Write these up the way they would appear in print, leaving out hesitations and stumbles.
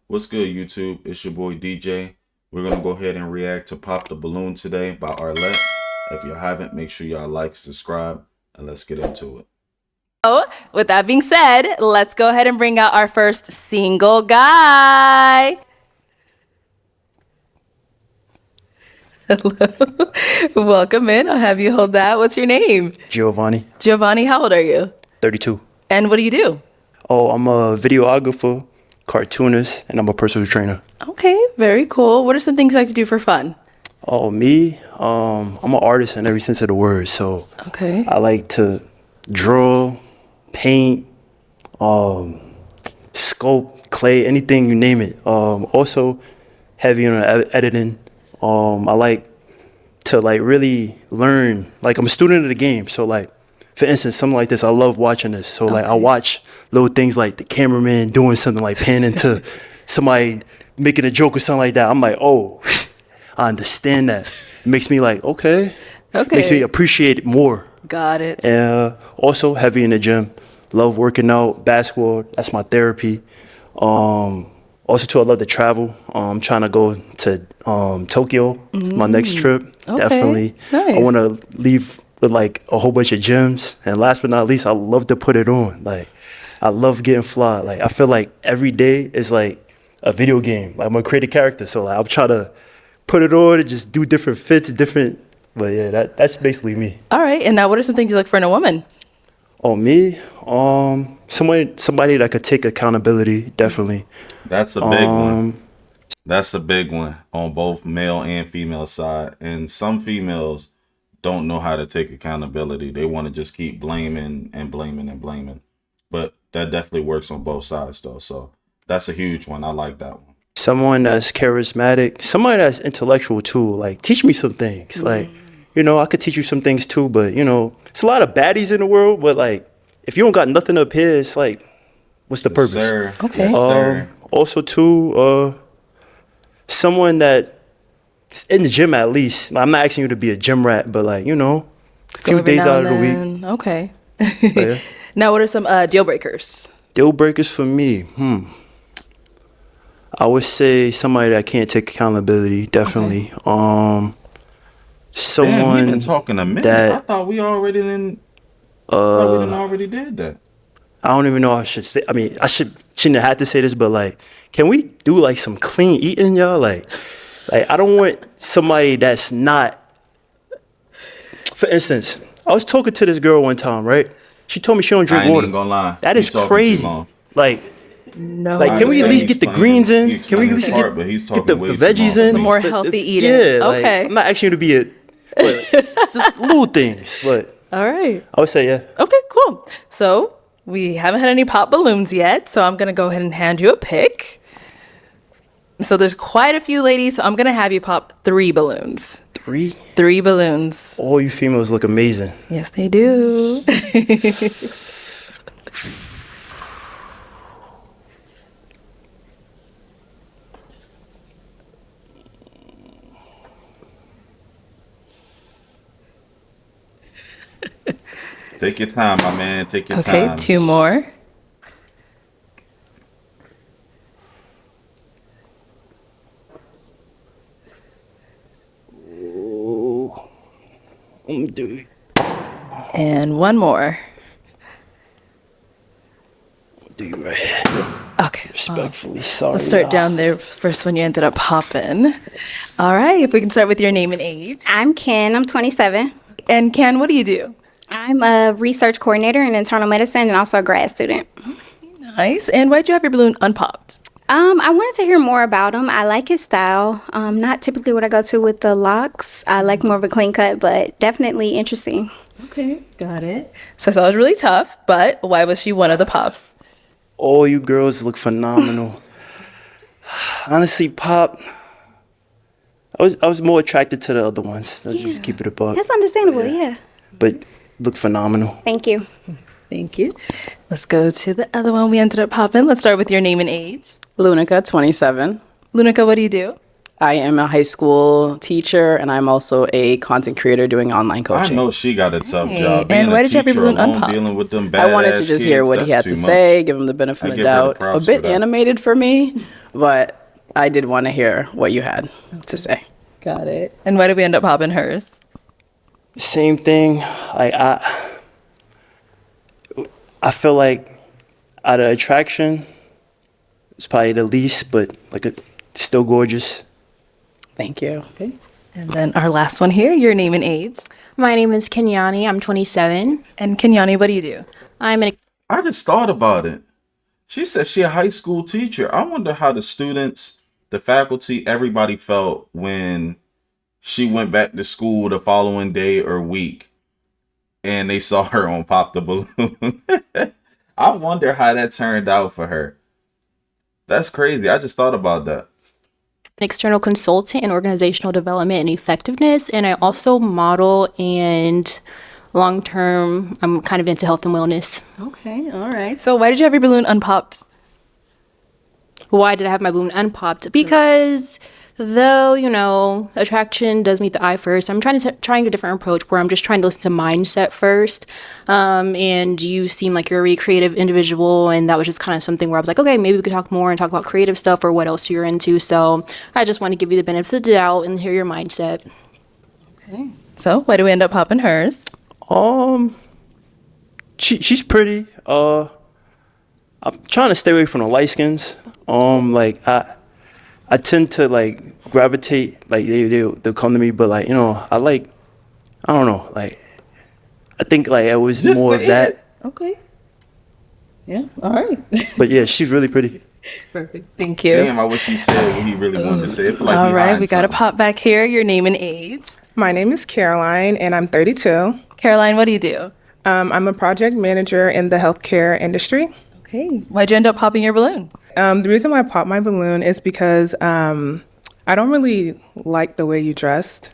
What's good, YouTube? It's your boy DJ. We're gonna go ahead and react to Pop the Balloon today by Arlette. If you haven't, make sure y'all like, subscribe, and let's get into it. So, with that being said, let's go ahead and bring out our first single guy. Hello. Welcome in. I'll have you hold that. What's your name? Giovanni, Giovanni, how old are you? 32. And what do you do? Oh, I'm a videographer, cartoonist, and I'm a personal trainer. Okay, very cool. What are some things you like to do for fun? Oh, me? I'm an artist in every sense of the word. So Okay. I like to draw, paint, sculpt, clay, anything you name it. Also heavy on editing. I like to really learn. Like, I'm a student of the game, so for instance, something like this, I love watching this. So I watch little things like the cameraman doing something, like panning to somebody making a joke or something like that. I'm like, oh, I understand that. It makes me okay. Makes me appreciate it more. Got it. And also heavy in the gym. Love working out, basketball. That's my therapy. Also too, I love to travel. I'm trying to go to Tokyo, my next trip. Okay. Definitely. Nice. I want to leave with a whole bunch of gyms. And last but not least, I love to put it on. I love getting fly. I feel like every day is like a video game. I'm gonna create a character, so I'm trying to put it on and just do different fits, different. But yeah, that's basically me. All right. And now what are some things you look for in a woman? Oh, me? Somebody that could take accountability, definitely. That's a big one. That's a big one on both male and female side. And some females don't know how to take accountability. They want to just keep blaming and blaming and blaming. But that definitely works on both sides, though. So that's a huge one. I like that one. Someone that's charismatic, somebody that's intellectual too. Teach me some things. I could teach you some things too, but it's a lot of baddies in the world, but if you don't got nothing up here, it's what's the purpose? Sir. Okay. Yes, sir. Also too, someone that's in the gym at least. I'm not asking you to be a gym rat, but a few Every days now out of the and week. then. Okay. Yeah. Now, what are some deal breakers? Deal breakers for me. I would say somebody that can't take accountability, definitely. Someone Damn, we've been talking a minute. that I thought we already already did that. I don't even know how I should say. I mean, shouldn't have had to say this, but can we do some clean eating, y'all? I don't want somebody that's not. For instance, I was talking to this girl one time, right? She told me she don't I drink ain't water. even gonna lie. That You is talking too crazy. long. No. Can we at least get the greens in? He's Can we at least explaining his part, but he's get the talking way too veggies long. in? Some more But, healthy eating. Yeah. Okay. I'm not asking you to be just little things, but All right. I would say yeah. Okay, cool. So we haven't had any pop balloons yet, so I'm going to go ahead and hand you a pick. So there's quite a few ladies, so I'm going to have you pop 3 balloons. 3. 3 balloons. All you females look amazing. Yes, they do. Take your time, my man. Take your Okay, time. 2 more. Do And 1 more. you right here. Okay. Respectfully, sorry. Let's start y'all. down there. First one you ended up popping. All right, if we can start with your name and age. I'm Ken. I'm 27. And Ken, what do you do? I'm a research coordinator in internal medicine and also a grad student. Nice. And why'd you have your balloon unpopped? I wanted to hear more about him. I like his style. Not typically what I go to with the locks. I like more of a clean cut, but definitely interesting. Okay, got it. So I saw it was really tough, but why was she one of the pops? All you girls look phenomenal. Honestly, Pop, I was more attracted to the other ones. Let's just keep it a buck. That's understandable, yeah. But look phenomenal. Thank you. Thank you. Let's go to the other one we ended up popping. Let's start with your name and age. Lunica, 27. Lunica, what do you do? I am a high school teacher, and I'm also a content creator doing online I coaching. know she got a tough Hey, job. and Being why a did you have your teacher balloon alone, unpopped? dealing with them I wanted to badass just hear kids, what he that's had to too say, much. give him the benefit I of the give her the doubt. A props bit for that. animated for me, but I did want to hear what you had to say. Got it. And why did we end up popping hers? Same thing. Like I feel like out of attraction, it's probably the least, but like still gorgeous. Thank you. Okay. And then our last one here, your name and age. My name is Kenyani. I'm 27. And Kenyani, what do you do? I'm an I just thought about it. She said she a high school teacher. I wonder how the students, the faculty, everybody felt when she went back to school the following day or week and they saw her on Pop the Balloon. I wonder how that turned out for her. That's crazy. I just thought about that. external consultant in organizational development and effectiveness, and I also model and long term, I'm kind of into health and wellness. Okay, all right. So why did you have your balloon unpopped? Why did I have my balloon unpopped? Because though, you know, attraction does meet the eye first, I'm trying a different approach where I'm just trying to listen to mindset first. And you seem like you're a really creative individual, and that was just kind of something where I was like, okay, maybe we could talk more and talk about creative stuff or what else you're into. So I just want to give you the benefit of the doubt and hear your mindset. Okay. So why do we end up popping hers? She's pretty. I'm trying to stay away from the light skins. Like I tend to like gravitate, like they'll come to me, but like, you know, I don't know, like I think like it was Just more of that. Okay. Yeah, all right. But yeah, she's really pretty. Perfect. Thank you. Damn, I wish he said what he really wanted to say. I feel like All he right, hiding we got to something. pop back here. Your name and age. My name is Caroline, and I'm 32. Caroline, what do you do? I'm a project manager in the healthcare industry. Okay. Why'd you end up popping your balloon? The reason why I popped my balloon is because I don't really like the way you dressed.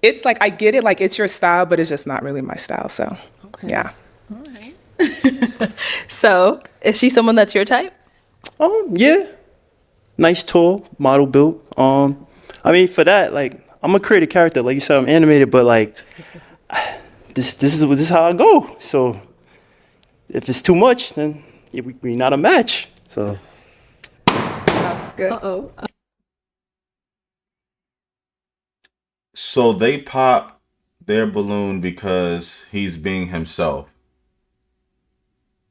It's like, I get it, like it's your style, but it's just not really my style. So, yeah. So, is she someone that's your type? Yeah, nice, tall, model built. I mean, for that, like I'm a creative character, like you said, I'm animated, but like this is how I go. So if it's too much, then we're not a match. So That's good. Uh-oh. So they pop their balloon because he's being himself.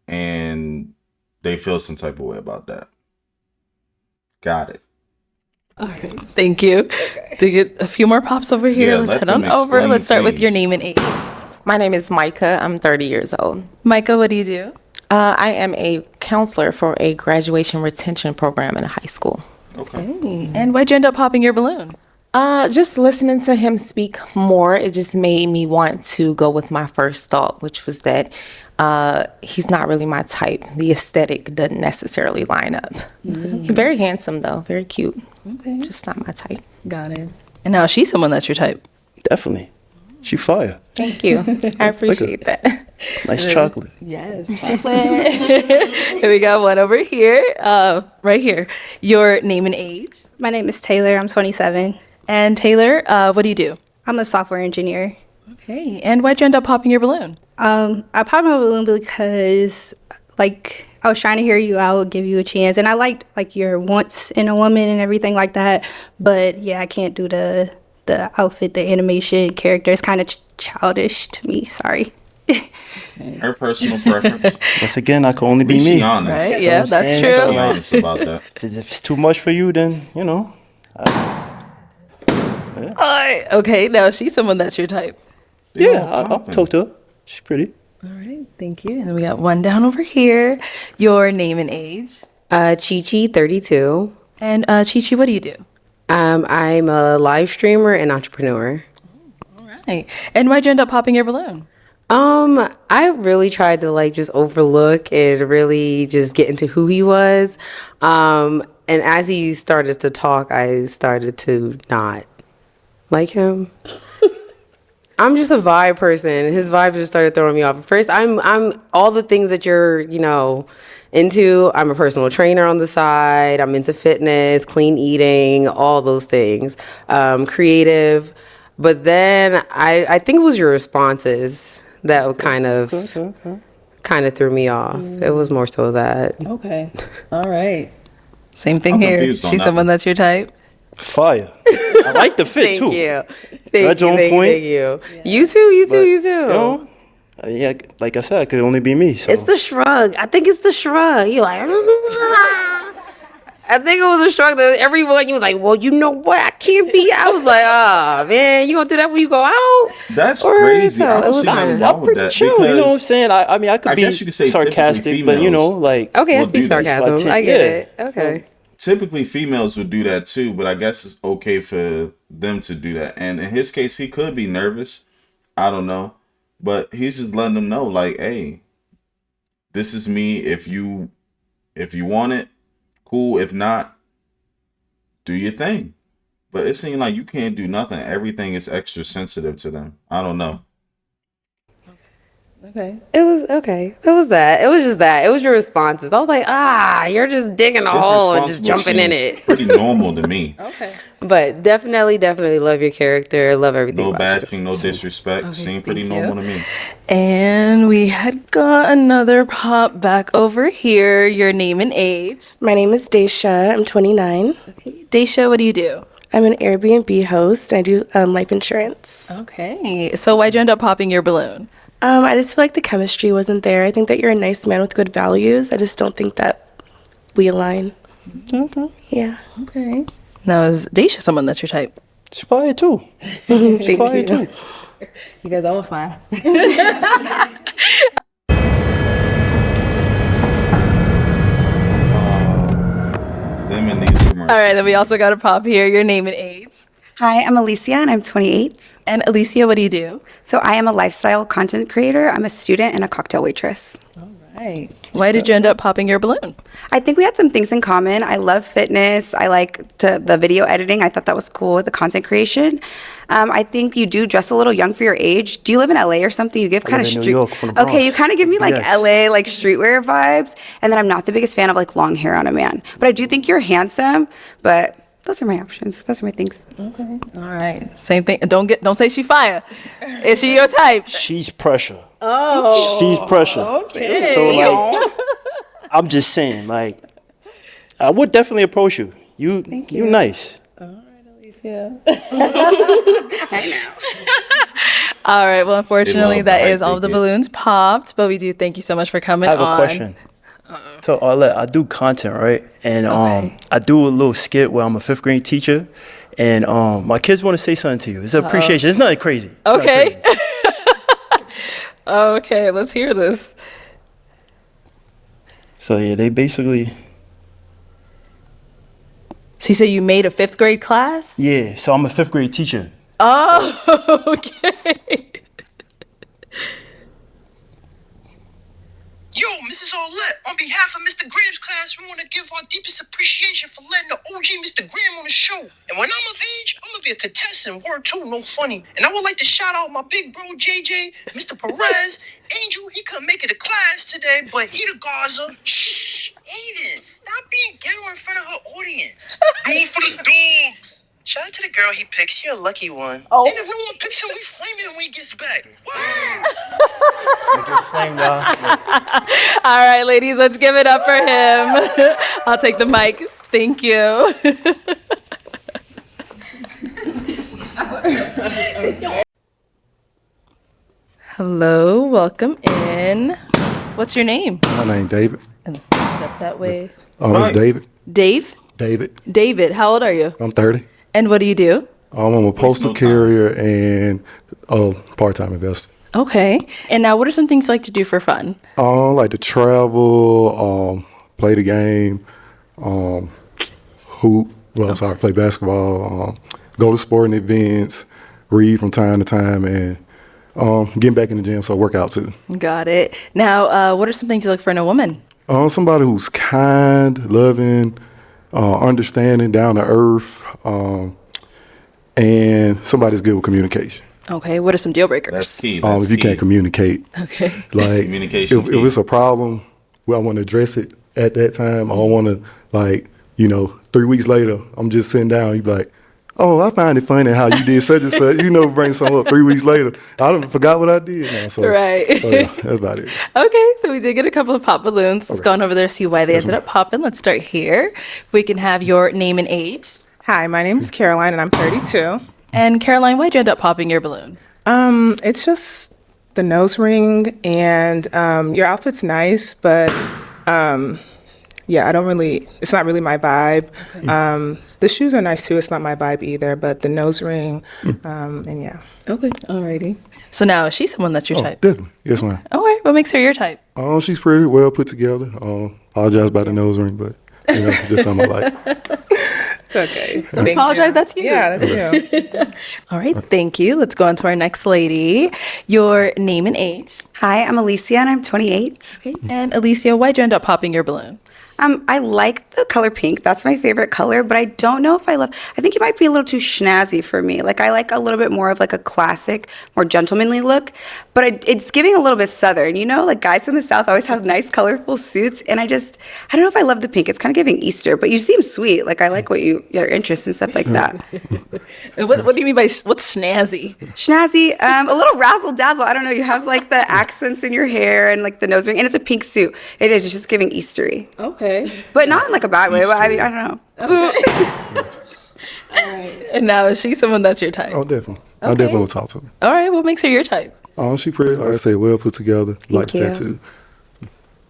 And they feel some type of way about that. Got it. All right. Thank you. To get a few more pops over here, Yeah, let's let head on them over. explain, Let's start with your please. name and age. My name is Micah. I'm 30 years old. Micah, what do you do? I am a counselor for a graduation retention program in a high school. Okay. And why'd you end up popping your balloon? Just listening to him speak more, it just made me want to go with my first thought, which was that he's not really my type. The aesthetic doesn't necessarily line up. He's very handsome, though. Very cute. Okay. Just not my type. Got it. And now she's someone that's your type. definitely, she fire. Thank you. I appreciate that. Nice chocolate. Yes, chocolate. Here we got one over here. Right here. Your name and age. My name is Taylor. I'm 27. And Taylor, what do you do? I'm a software engineer. Okay. And why'd you end up popping your balloon? I popped my balloon because, like, I was trying to hear you out, give you a chance, and I liked like your wants in a woman and everything like that. But yeah, I can't do the outfit, the animation, character. It's kind of childish to me. Sorry. Her personal preference. Once again, I can only be Be me. honest. Right? Yeah, I'm that's saying? true. So, Be honest about that. If it's too much for you, then you know. Okay, now she's someone that's your type. Yeah, I'll talk to her. She's pretty. All right, thank you. And then we got one down over here. Your name and age. Chi-Chi, 32. And Chi-Chi, what do you do? I'm a live streamer and entrepreneur. Right. And why'd you end up popping your balloon? I really tried to like just overlook and really just get into who he was. And as he started to talk, I started to not like him. I'm just a vibe person. His vibe just started throwing me off. At first, I'm all the things that you're, you know, into. I'm a personal trainer on the side. I'm into fitness, clean eating, all those things. Creative. But then I think it was your responses that kind of threw me off. It was more so that. Okay. All right. Same thing I'm here. confused on She's that someone one. that's your type. Fire. I like the fit Thank too. you. Judge on point. Thank you. You too, you too, But, you too. You know, yeah, like I said, it could only be me. So It's the shrug. I think it's the shrug. You like, I think it was a shrug that everyone, you was like, well, you know what? I can't be. I was like, oh, man, you gonna do that when you go out? That's Or crazy. so I it don't was see nothing fine. wrong I'm with pretty that. chill. You know what I'm because saying? I mean, I could I be guess you could say typically sarcastic, but you know, females like Okay, I will speak do that. sarcasm. I get it. Okay. Typically, females would do that too, but I guess it's okay for them to do that. And in his case, he could be nervous. I don't know. But he's just letting them know, like, hey, this is me. If you want it, cool. If not, do your thing. But it seems like you can't do nothing. Everything is extra sensitive to them. I don't know. Okay. It was okay. It was that. It was just that. It was your responses. I was like, you're just digging a His hole and response just jumping in seemed it. Pretty normal to me. Okay. But definitely love your character. Love everything No about you. bashing, no disrespect. Seemed pretty thank you. normal to me. And we had got another pop back over here. Your name and age. My name is Daisha. I'm 29. Daisha, what do you do? I'm an Airbnb host. I do life insurance. Okay. So why'd you end up popping your balloon? I just feel like the chemistry wasn't there. I think that you're a nice man with good values. I just don't think that we align. Okay. Yeah. Okay. Now, is Daisha someone that's your type? she's fire too. She's fire too. You guys all fine. Them and these commercials. All right, then we also got a pop here. Your name and age. Hi, I'm Alicia and I'm 28. And Alicia, what do you do? So I am a lifestyle content creator. I'm a student and a cocktail waitress. Right. Why did you end up popping your balloon? I think we had some things in common. I love fitness. I like the video editing. I thought that was cool with the content creation. I think you do dress a little young for your age. Do you live in LA or something? You give kind of live in New street. York, from the Okay, you Bronx. kind of give me like Yes. LA like streetwear vibes. And then I'm not the biggest fan of like long hair on a man. But I do think you're handsome. But those are my options. Those are my things. Okay. All right. Same thing. Don't say she fire. Is she your type? She's pressure. Oh. She's pressure. Okay. So like, I'm just saying, like, I would definitely approach you. You nice. Yeah. All right. Well, unfortunately, love the that hype is all they of the get. balloons popped. But we do thank you so much for coming I have on. a question. So Arlette, I do content, right? And I do a little skit where I'm a 5th grade teacher, and my kids want to say something to you. It's an appreciation. It's nothing crazy. It's nothing Okay. crazy. Okay. Let's hear this. So yeah, they basically So you say you made a 5th grade class? yeah. So I'm a 5th grade teacher. Oh, okay. Yo, Mrs. Arlette, on behalf of Mr. Graham's class, we want to give our deepest appreciation for letting the OG Mr. Graham on the show. And when I'm of age, I'm going to be a contestant, word too, no funny. And I would like to shout out my big bro, JJ, Mr. Perez, Angel, he couldn't make it to class today, but he the Gaza. Shh, Aiden, stop being ghetto in front of her audience. Going for the dogs. Shout out to the girl he picks, you're a lucky one. Oh. And if no one picks him, we flame him when he gets back. Word! All right, ladies, let's give it up for him. I'll take the mic. Thank you. Hello, welcome in. What's your name? My name David. And step that way. Oh, that's David. Dave? David. David, how old are you? I'm 30. And what do you do? I'm a postal carrier and a part-time investor. Okay. And now, what are some things you like to do for fun? I like to travel, play the game, hoop. Well, I'm sorry, play basketball, go to sporting events, read from time to time, and getting back in the gym, so I work out too. Got it. Now, what are some things you look for in a woman? Somebody who's kind, loving, understanding, down to earth, and somebody's good with communication. Okay. What are some deal breakers? That's key. If you can't communicate, Okay. like Communication if key. it's a problem, well, I want to address it at that time. I don't want to 3 weeks later, I'm just sitting down. You be like, oh, I find it funny how you did such and such. You know, bring something up 3 weeks later. I don't forgot what I did now. So, Right. So yeah, that's about it. Okay, so we did get a couple of pop balloons. Let's go on over there, see why they ended up popping. Let's start here. We can have your name and age. Hi, my name is Caroline, and I'm 32. And Caroline, why'd you end up popping your balloon? It's just the nose ring, and your outfit's nice, but yeah, it's not really my vibe. Okay. The shoes are nice too. It's not my vibe either, but the nose ring, and yeah. Okay, alrighty. So now, is she someone that's your type? Definitely. Yes, ma'am. All right, what makes her your type? She's pretty well put together. Apologize about the nose ring, but just something I like. It's okay. Don't apologize, that's you. Yeah, that's you. All right, thank you. Let's go on to our next lady. Your name and age. Hi, I'm Alicia, and I'm 28. Okay, and Alicia, why'd you end up popping your balloon? I like the color pink. That's my favorite color, but I don't know if I think it might be a little too snazzy for me. Like, I like a little bit more of like a classic, more gentlemanly look, but it's giving a little bit Southern, like guys from the South always have nice, colorful suits, and I don't know if I love the pink. It's kind of giving Easter, but you seem sweet. Like, I like your interests and stuff like that. What do you mean by, what's snazzy? Snazzy, a little razzle dazzle. I don't know. You have like the accents in your hair and like the nose ring, and it's a pink suit. It's just giving Eastery. Okay. But not in like a bad way. But I mean, I don't know. Okay. All right. And now, is she someone that's your type? Oh, definitely. I definitely will talk to her. All right. What makes her your type? She pretty, like I say, well put together. Like you. tattoo.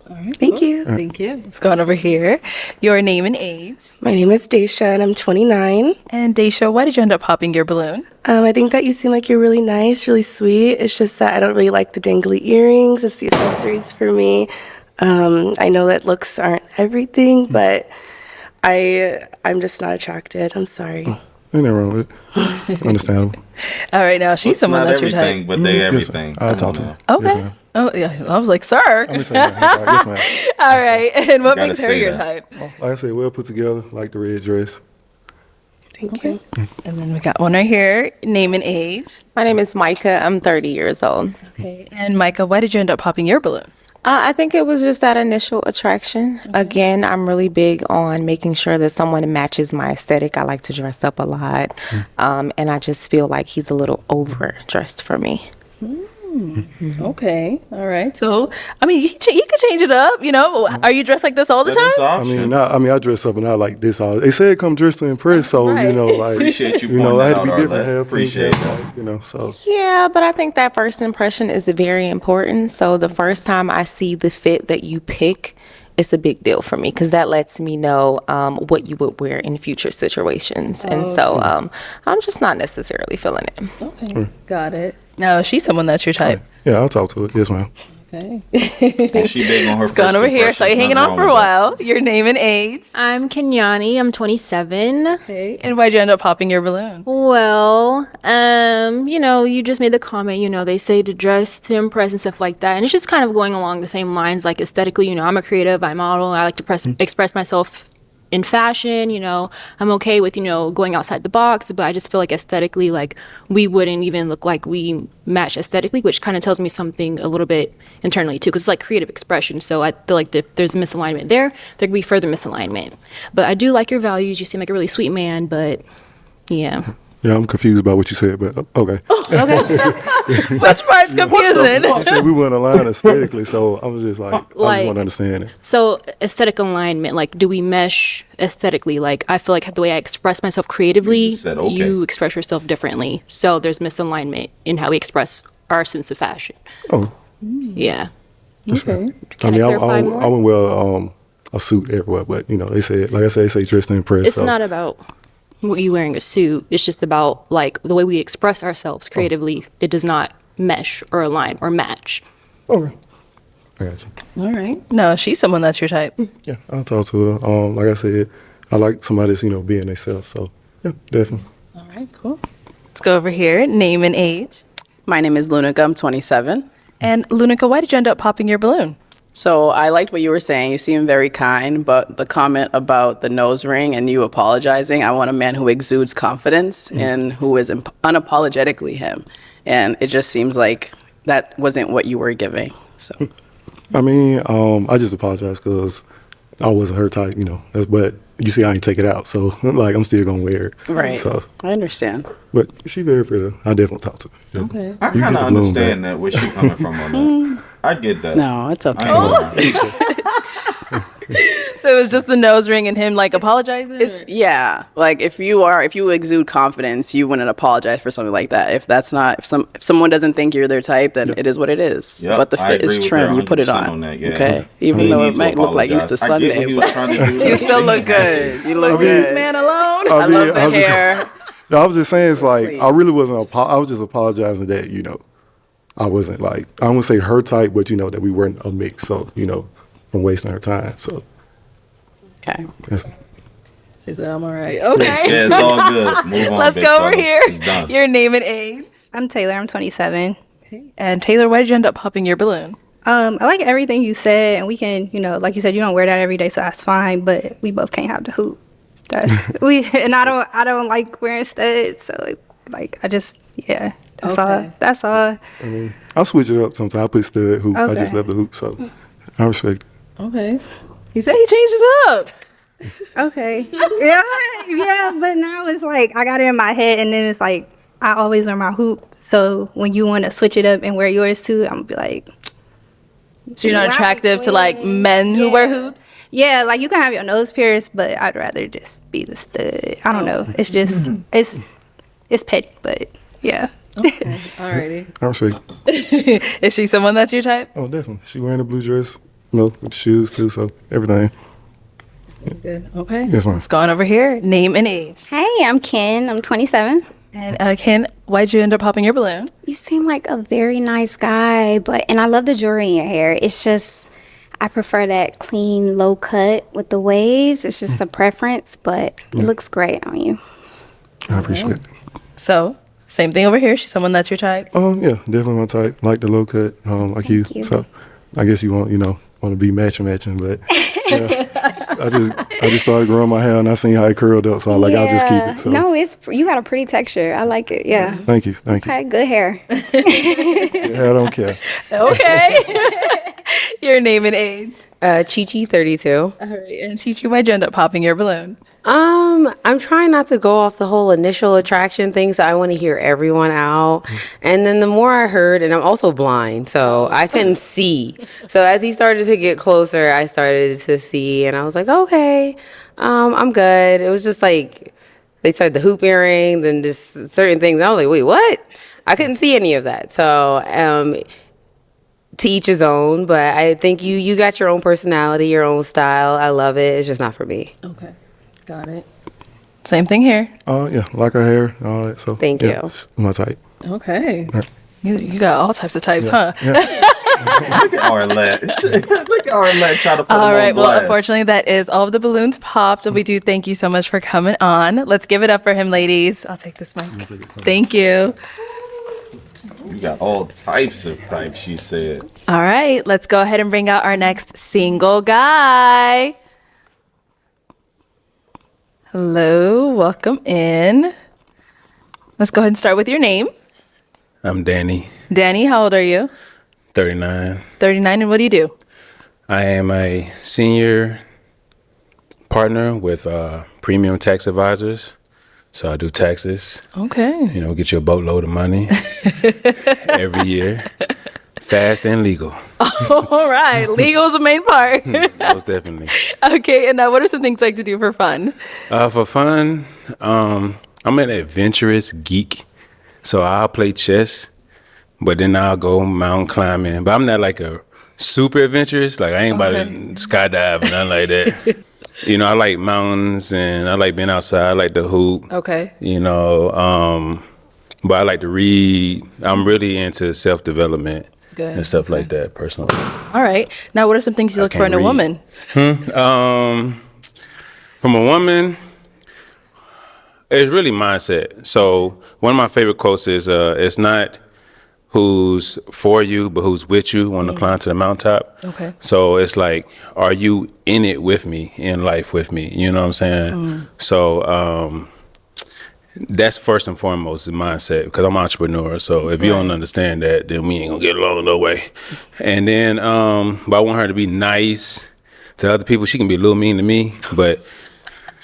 All right. Thank you. Thank you. Let's go on over here. Your name and age. My name is Daisha, and I'm 29. And Daisha, why did you end up popping your balloon? I think that you seem like you're really nice, really sweet. It's just that I don't really like the dangly earrings. It's the accessories for me. I know that looks aren't everything, but I'm just not attracted. I'm sorry. Ain't nothing wrong with it. Understandable. All right, now she's someone Not that's your everything, type. but they everything. I'll talk to her. Okay. Yes, ma'am. Oh yeah, I was like, sir. I'm just saying, yes, ma'am. All right, and what Gotta makes her say your that. type? Like I said, well put together. Like the red dress. Thank you. And then we got one right here. Name and age. My name is Micah. I'm 30 years old. Okay. And Micah, why did you end up popping your balloon? I think it was just that initial attraction. Again, I'm really big on making sure that someone matches my aesthetic. I like to dress up a lot. And I just feel like he's a little overdressed for me. Okay. All right. So, I mean, you could change it up. Are you dressed like this all the time? I dress up and I like this. They said come dressed to impress, so Right. like Appreciate you I had to pointing be that out, different. Arlette. Have Appreciate that. So Yeah, but I think that first impression is very important. So the first time I see the fit that you pick, it's a big deal for me because that lets me know what you would wear in future situations. And so I'm just not necessarily feeling it. Okay. Got it. Now, is she someone that's your type? yeah, I'll talk to her. Yes, ma'am. Okay. And she big on her. It's gone over here. So you're hanging on for a while. Your name and age. I'm Kenyani. I'm 27. Okay. And why'd you end up popping your balloon? Well, you just made the comment, they say to dress to impress and stuff like that. And it's just kind of going along the same lines, like aesthetically, I'm a creative, I model, I like to express myself in fashion, I'm okay with, going outside the box, but I just feel like aesthetically, like we wouldn't even look like we match aesthetically, which kind of tells me something a little bit internally too, because it's like creative expression. So I feel like if there's a misalignment there could be further misalignment. But I do like your values. You seem like a really sweet man, but yeah. Yeah, I'm confused about what you said, but okay. Okay. Which part's confusing? You said we weren't aligned aesthetically, so I was just like, I just want to understand it. So aesthetic alignment, like, do we mesh aesthetically? Like, I feel like the way I express myself creatively, said, okay. you express yourself differently. So there's misalignment in how we express our sense of fashion. Oh. Yeah. Okay. Can I clarify more? I wouldn't wear a suit everywhere, but they said, like I said, they say dress to impress. It's so. not about you wearing a suit. It's just about like the way we express ourselves creatively. It does not mesh or align or match. Okay. I got you. All right. No, she's someone that's your type. Yeah, I'll talk to her. Like I said, I like somebody that's, being themselves. So, yeah, definitely. All right, cool. Let's go over here. Name and age. My name is Lunica. I'm 27. And Lunica, why did you end up popping your balloon? So I liked what you were saying. You seem very kind, but the comment about the nose ring and you apologizing, I want a man who exudes confidence and who is unapologetically him. And it just seems like that wasn't what you were giving. So, I mean, I just apologize because I wasn't her type, But you see, I ain't take it out, so like I'm still gonna wear it. Right. So, I understand. but she very pretty. I definitely talk to her. Okay. I You kind get of the balloon understand back. that where she coming from on that. I get that. No, it's okay. I ain't gonna lie. So it was just the nose ring and him like apologizing? It's or- yeah. Like if you exude confidence, you wouldn't apologize for something like that. If someone doesn't think you're their type, then it is what it is. Yep, But the I fit agree is with trim. her You put it 100% on. on that, yeah. Okay. He Even though need it to might look like apologize. Easter I get what Sunday, he was but trying to do. you still look He had to. good. You look good. Man alone? I love the I was just- hair. I was just saying, it's like I really wasn't. I was just apologizing that I wasn't like I wouldn't say her type, but that we weren't a mix. So from wasting her time. So Okay. that's, She said, I'm all right. Okay. Yeah, it's all good. Move on. Let's big go over fella. here. It's done. Your name and age. I'm Taylor. I'm 27. And Taylor, why did you end up popping your balloon? I like everything you said, and we can, like you said, you don't wear that every day, so that's fine. But we both can't have the hoop. And I don't like wearing studs, so like I just that's all. That's all. I mean, I'll switch it up sometimes. I put stud hoop. I just Okay. love the hoop, so I respect it. Okay. He said he changed it up. Okay. yeah, but now it's like I got it in my head, and then it's like I always wear my hoop. So when you want to switch it up and wear yours too, I'm gonna be like, So you're not attractive to like men who wear hoops? yeah, like you can have your nose pierced, but I'd rather just be the stud. I don't know. It's just it's petty, but yeah. Okay. Alrighty. I respect it. Is she someone that's your type? Oh, definitely. She wearing a blue dress, with the shoes too, so everything. Good. Okay. Yes, ma'am. Let's go on over here. Name and age. Hey, I'm Ken. I'm 27. And Ken, why'd you end up popping your balloon? You seem like a very nice guy, and I love the jewelry in your hair. It's just, I prefer that clean, low cut with the waves. It's just a preference, but it looks great on you. I appreciate it. So, same thing over here. She's someone that's your type. Yeah, definitely my type. Like the low cut, like you. you. So I guess you want to be matching, but yeah. I just started growing my hair and I seen how it curled up, so I'm like, I'll just keep it. So No, you got a pretty texture. I like it. Yeah. thank you. Okay, good hair. Yeah, I don't care. Okay. Your name and age. Chi-Chi, 32. All right. And Chi-Chi, why'd you end up popping your balloon? I'm trying not to go off the whole initial attraction thing, so I want to hear everyone out. And then the more I heard, and I'm also blind, so I couldn't see. So as he started to get closer, I started to see, and I was like, okay, I'm good. It was just like they started the hoop earring, then just certain things. And I was like, wait, what? I couldn't see any of that. So to each his own, but I think you got your own personality, your own style. I love it. It's just not for me. Okay. Got it. Same thing here. Yeah, like her hair, all that. So Thank yeah, you. my type. Okay. You got all types of types, Yeah. huh? Look at Arlette. Look at Arlette try to put All him right. on Well, blast. unfortunately, that is all of the balloons popped. And we do thank you so much for coming on. Let's give it up for him, ladies. I'll take this mic. Thank you. You got all types of types, she said. All right. Let's go ahead and bring out our next single guy. Hello. Welcome in. Let's go ahead and start with your name. I'm Danny, Danny, how old are you? 39. 39. And what do you do? I am a senior partner with Premium Tax Advisors. So I do taxes, Okay. get you a boatload of money every year. Fast and legal. All right. Legal is the main part. Most definitely. Okay. And now, what are some things you like to do for fun? For fun, I'm an adventurous geek. So I'll play chess, but then I'll go mountain climbing. But I'm not like a super adventurous. Like I ain't about to skydive and nothing like that. I like mountains and I like being outside. I like the hoop. Okay. But I like to read. I'm really into self-development Good. and stuff like that personally. All right. Now, what are some things you look for in a woman? From a woman, it's really mindset. So one of my favorite quotes is, it's not who's for you, but who's with you when to climb to the mountaintop. Okay. So it's like, are you in it with me, in life with me? You know what I'm saying? So that's first and foremost is mindset, because I'm an entrepreneur. So if you don't understand that, then we ain't gonna get along no way. And then, but I want her to be nice to other people. She can be a little mean to me, but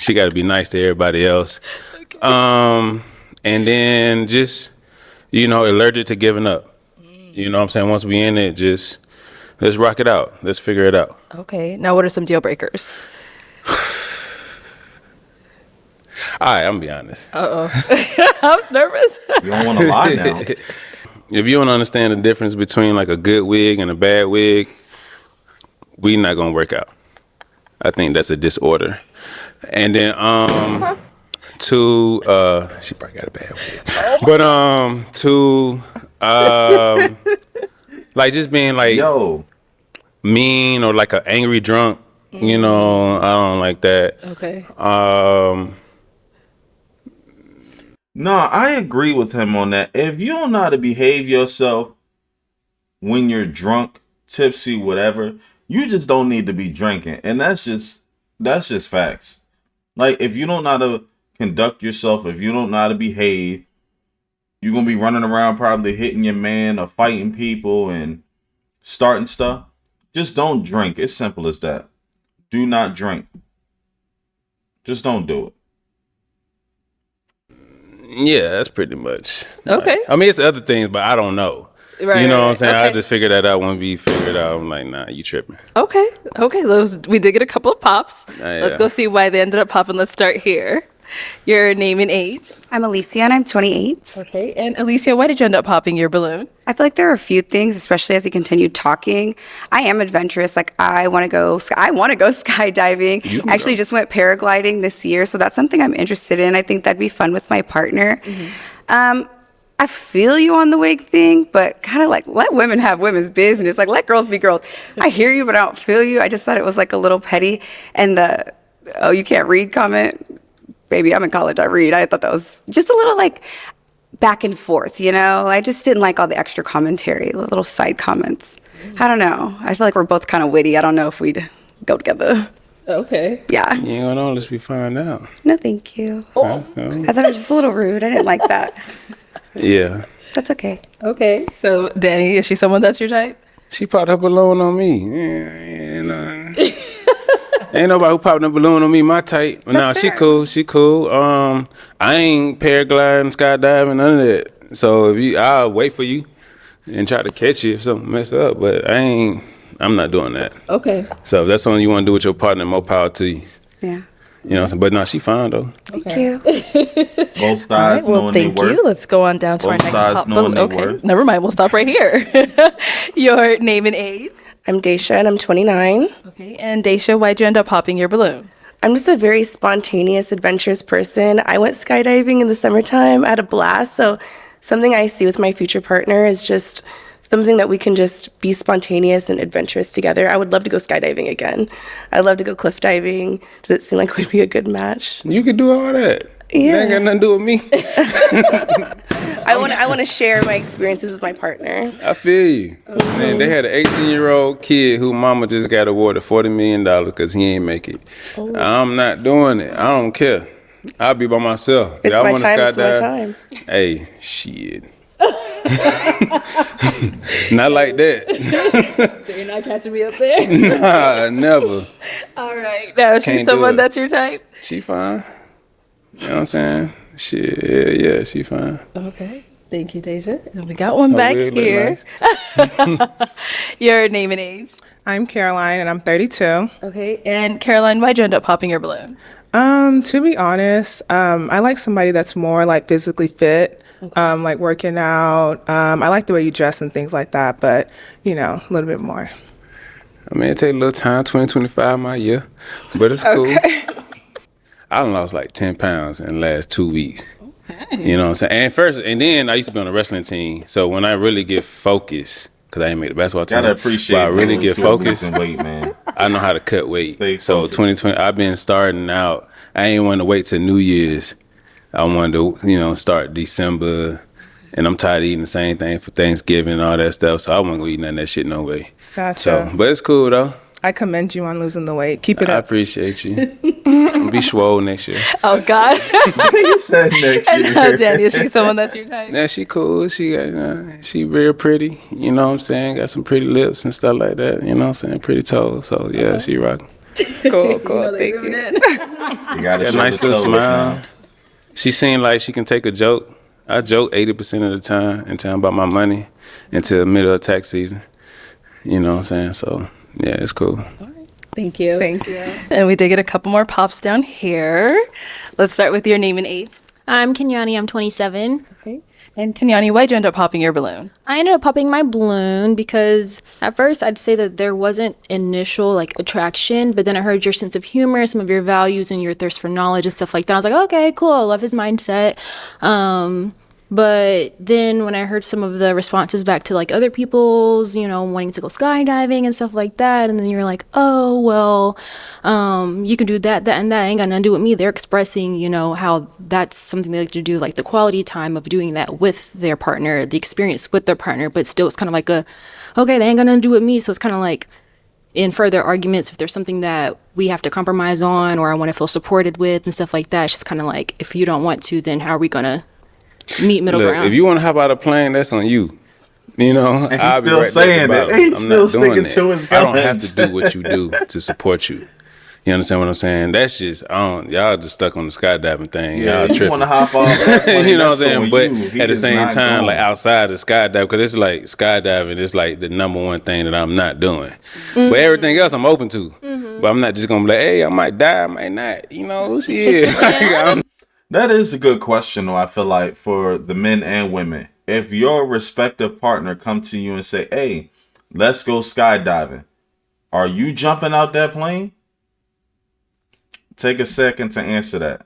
She got to be nice to everybody else. And then just, allergic to giving up. You know what I'm saying? Once we in it, just let's rock it out. Let's figure it out. Okay. Now, what are some deal breakers? All right, I'm gonna be honest. Uh-oh. I was nervous. You don't want to lie now. If you don't understand the difference between like a good wig and a bad wig, we not gonna work out. I think that's a disorder. And then two, she probably got a bad wig. But two, like just being like mean or like an angry drunk, I don't like that. Okay. No, I agree with him on that. If you don't know how to behave yourself when you're drunk, tipsy, whatever, you just don't need to be drinking. And that's just facts. Like, if you don't know how to conduct yourself, if you don't know how to behave, you're going to be running around probably hitting your man or fighting people and starting stuff. Just don't drink. It's simple as that. Do not drink. Just don't do it. Yeah, that's pretty much. Okay. I mean, it's other things, but I don't know. Right, you know right, what I'm saying? okay. I just figured that out when we figured out. I'm like, nah, you tripping. Okay. We did get a couple of pops. Yeah. Let's go see why they ended up popping. Let's start here. Your name and age. I'm Alicia and I'm 28. Okay. And Alicia, why did you end up popping your balloon? I feel like there are a few things, especially as he continued talking. I am adventurous. Like I want to go skydiving. I actually just went paragliding this year, so that's something I'm interested in. I think that'd be fun with my partner. I feel you on the wig thing, but kind of like let women have women's business. Like let girls be girls. I hear you, but I don't feel you. I just thought it was like a little petty. And the you can't read comment. Baby, I'm in college, I read. I thought that was just a little like back and forth, I just didn't like all the extra commentary, the little side comments. I don't know. I feel like we're both kind of witty. I don't know if we'd go together. Okay. Yeah. You ain't gonna know unless we find out. No, thank you. I thought it was just a little rude. I didn't like that. Yeah. That's okay. Okay. So, Danny, is she someone that's your type? She popped her balloon on me. Ain't nobody who popped a balloon on me my type. But nah, she cool. She cool. I ain't paragliding, skydiving, none of that. So I'll wait for you and try to catch you if something mess up. But I'm not doing that. Okay. So if that's something you want to do with your partner, more power to you. Yeah. You know what I'm saying? But no, she fine though. Thank you. Both sides All right, well, knowing thank their worth. you. Let's go on down to our Both next sides pop knowing balloon. their Okay. worth. Never mind. We'll stop right here. Your name and age. I'm Daisha and I'm 29. Okay. And Daisha, why'd you end up popping your balloon? I'm just a very spontaneous, adventurous person. I went skydiving in the summertime. I had a blast. So something I see with my future partner is just something that we can just be spontaneous and adventurous together. I would love to go skydiving again. I'd love to go cliff diving. Does it seem like we'd be a good match? You could do all that. Yeah. That ain't got nothing to do with me. I want to share my experiences with my partner. I feel you. Man, they had an 18-year-old kid who mama just got awarded $40 million because he ain't make it. I'm not doing it. I don't care. I'll be by myself. It's Y'all my wanna time. It's my skydive? time. Hey, shit. Not like that. So you're not catching me up there? Nah, never. All right. Now, is she Can't do someone it. that's your type? She fine. You know what I'm saying? Shit, yeah, she fine. Okay. Thank you, Deja. And we got one Her back wig look here. nice. Your name and age. I'm Caroline and I'm 32. Okay. And Caroline, why'd you end up popping your balloon? To be honest, I like somebody that's more like physically fit, like working out. I like the way you dress and things like that, but a little bit more. I mean, it take a little time, 2025 my year, but it's cool. I done lost like 10 pounds in the last 2 weeks. You know what I'm saying? And then I used to be on a wrestling team, so when I really get focused, because I ain't made the basketball team, Gotta appreciate but I really those get who are focused. losing weight, man. I know how to cut weight. Stay So focused. 2020, I've been starting out. I ain't want to wait till New Year's. I wanted to, start December, and I'm tired of eating the same thing for Thanksgiving and all that stuff. So I wasn't gonna eat none of that shit no way. Gotcha. So, but it's cool though. I commend you on losing the weight. Keep it I up. appreciate you. I'll be swole next year. Oh, God. You said next And year. Danny, is she someone that's your type? Yeah, she cool. She got, she real pretty. You know what I'm saying? Got some pretty lips and stuff like that. You know what I'm saying? Pretty toes. So yeah, she rocking. Cool. You know they Thank zooming you. in. You gotta Got a show nice the little toes smile. now. She seemed like she can take a joke. I joke 80% of the time and tell 'em about my money until the middle of tax season. You know what I'm saying? So, yeah, it's cool. Thank you. Thank you. And we did get a couple more pops down here. Let's start with your name and age. I'm Kenyani. I'm 27. Okay. And Kenyani, why'd you end up popping your balloon? I ended up popping my balloon because at first I'd say that there wasn't initial like attraction, but then I heard your sense of humor, some of your values, and your thirst for knowledge and stuff like that. I was like, okay, cool. I love his mindset. But then when I heard some of the responses back to like other people's, you know, wanting to go skydiving and stuff like that, and then you're like, oh, well, you can do that, and that ain't got nothing to do with me. They're expressing, you know, how that's something they like to do, like the quality time of doing that with their partner, the experience with their partner, but still it's kind of like okay, they ain't got nothing to do with me. So it's kind of like in further arguments, if there's something that we have to compromise on or I want to feel supported with and stuff like that, it's just kind of like, if you don't want to, then how are we going to meet middle Look, ground? if you want to hop out a plane, that's on you. You know, And he's I'll be still right saying back that. about it. He's I'm still not doing sticking to it. his I don't have guns. to do what you do to support you. You understand what I'm saying? That's just, y'all just stuck on the skydiving thing. Yeah, Y'all you tripping. want to hop off that plane, You know what I'm that's saying? on But you. He at the is same not time, going. like outside of skydiving, because it's like skydiving is like the number one thing that I'm not doing. Mm-hmm. But everything else I'm open to. But I'm not just going to be like, hey, I might die, I might not. You know, shit. That is a good question, though, I feel like, for the men and women. If your respective partner come to you and say, hey, let's go skydiving, are you jumping out that plane? Take a second to answer that.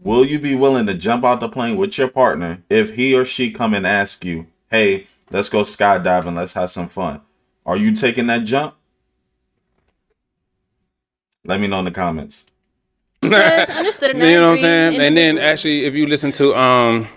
Will you be willing to jump out the plane with your partner if he or she come and ask you, hey, let's go skydiving, let's have some fun? Are you taking that jump? Let me know in the comments. Understood. And You know what I'm saying? And then actually, if you listen to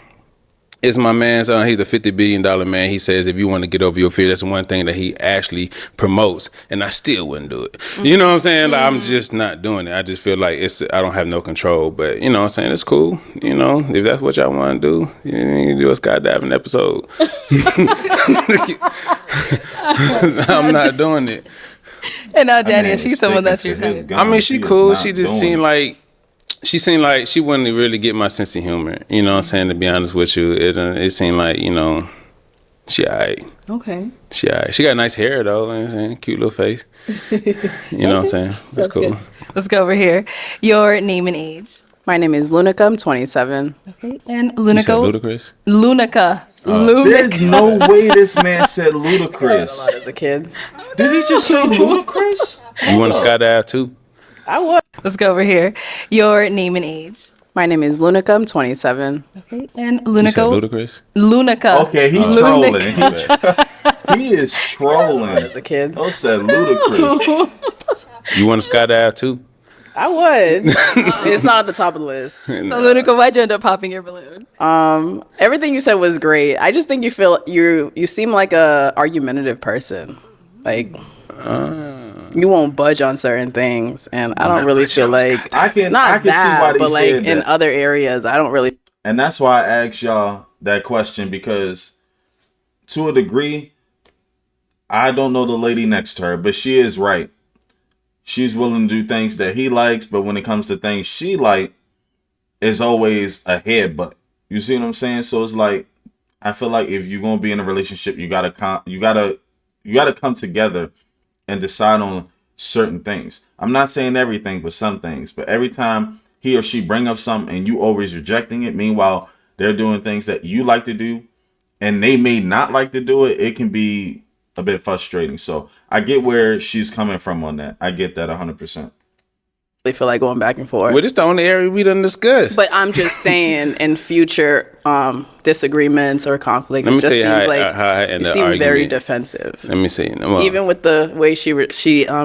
it's my man's he's a $50 billion man. He says if you want to get over your fear, that's one thing that he actually promotes, and I still wouldn't do it. You know what I'm saying? Like, I'm just not doing it. I just feel like I don't have no control. But you know what I'm saying? It's cool. You know, if that's what y'all want to do, you can do a skydiving episode. I'm not doing it. And now Danny, is she someone that's your type? I mean, she cool. She just seemed like she wouldn't really get my sense of humor. You know what I'm saying? To be honest with you, it seemed like, you know, she alright. Okay. She alright. She got nice hair though. You know what I'm saying? Cute little face. You know what I'm saying? That's cool. Good. Let's go over here. Your name and age. My name is Lunica. I'm 27. Okay. And You said Lunica. Ludacris? Lunica. There's no way this man said ludicrous. As a kid, Did he just say ludicrous? You want to skydive too? I would. Let's go over here. Your name and age. My name is Lunica. I'm 27. Okay. And You said Lunica. Ludacris? Lunica. Okay, he trolling. He is trolling. As a kid, Oh, said ludicrous. You want to skydive too? I would. It's not at the top of the list. So Lunica, why'd you end up popping your balloon? Everything you said was great. I just think you seem like a argumentative person. Like you won't budge on certain things, and I don't really feel like I can not see that, why they but like said in that. other areas, I don't really. And that's why I asked y'all that question, because to a degree, I don't know the lady next to her, but she is right. She's willing to do things that he likes, but when it comes to things she like, it's always a headbutt. You see what I'm saying? So it's like, I feel like if you're gonna be in a relationship, you gotta come together and decide on certain things. I'm not saying everything, but some things. But every time he or she bring up something and you always rejecting it, meanwhile they're doing things that you like to do and they may not like to do it, it can be a bit frustrating. So I get where she's coming from on that. I get that 100%. Feel like going back and forth. Well, this the only area we done discussed. But I'm just saying, in future disagreements or conflicts, Let me it just tell you seems how I like end you the seem very argument. defensive. Let me see. Even with the way she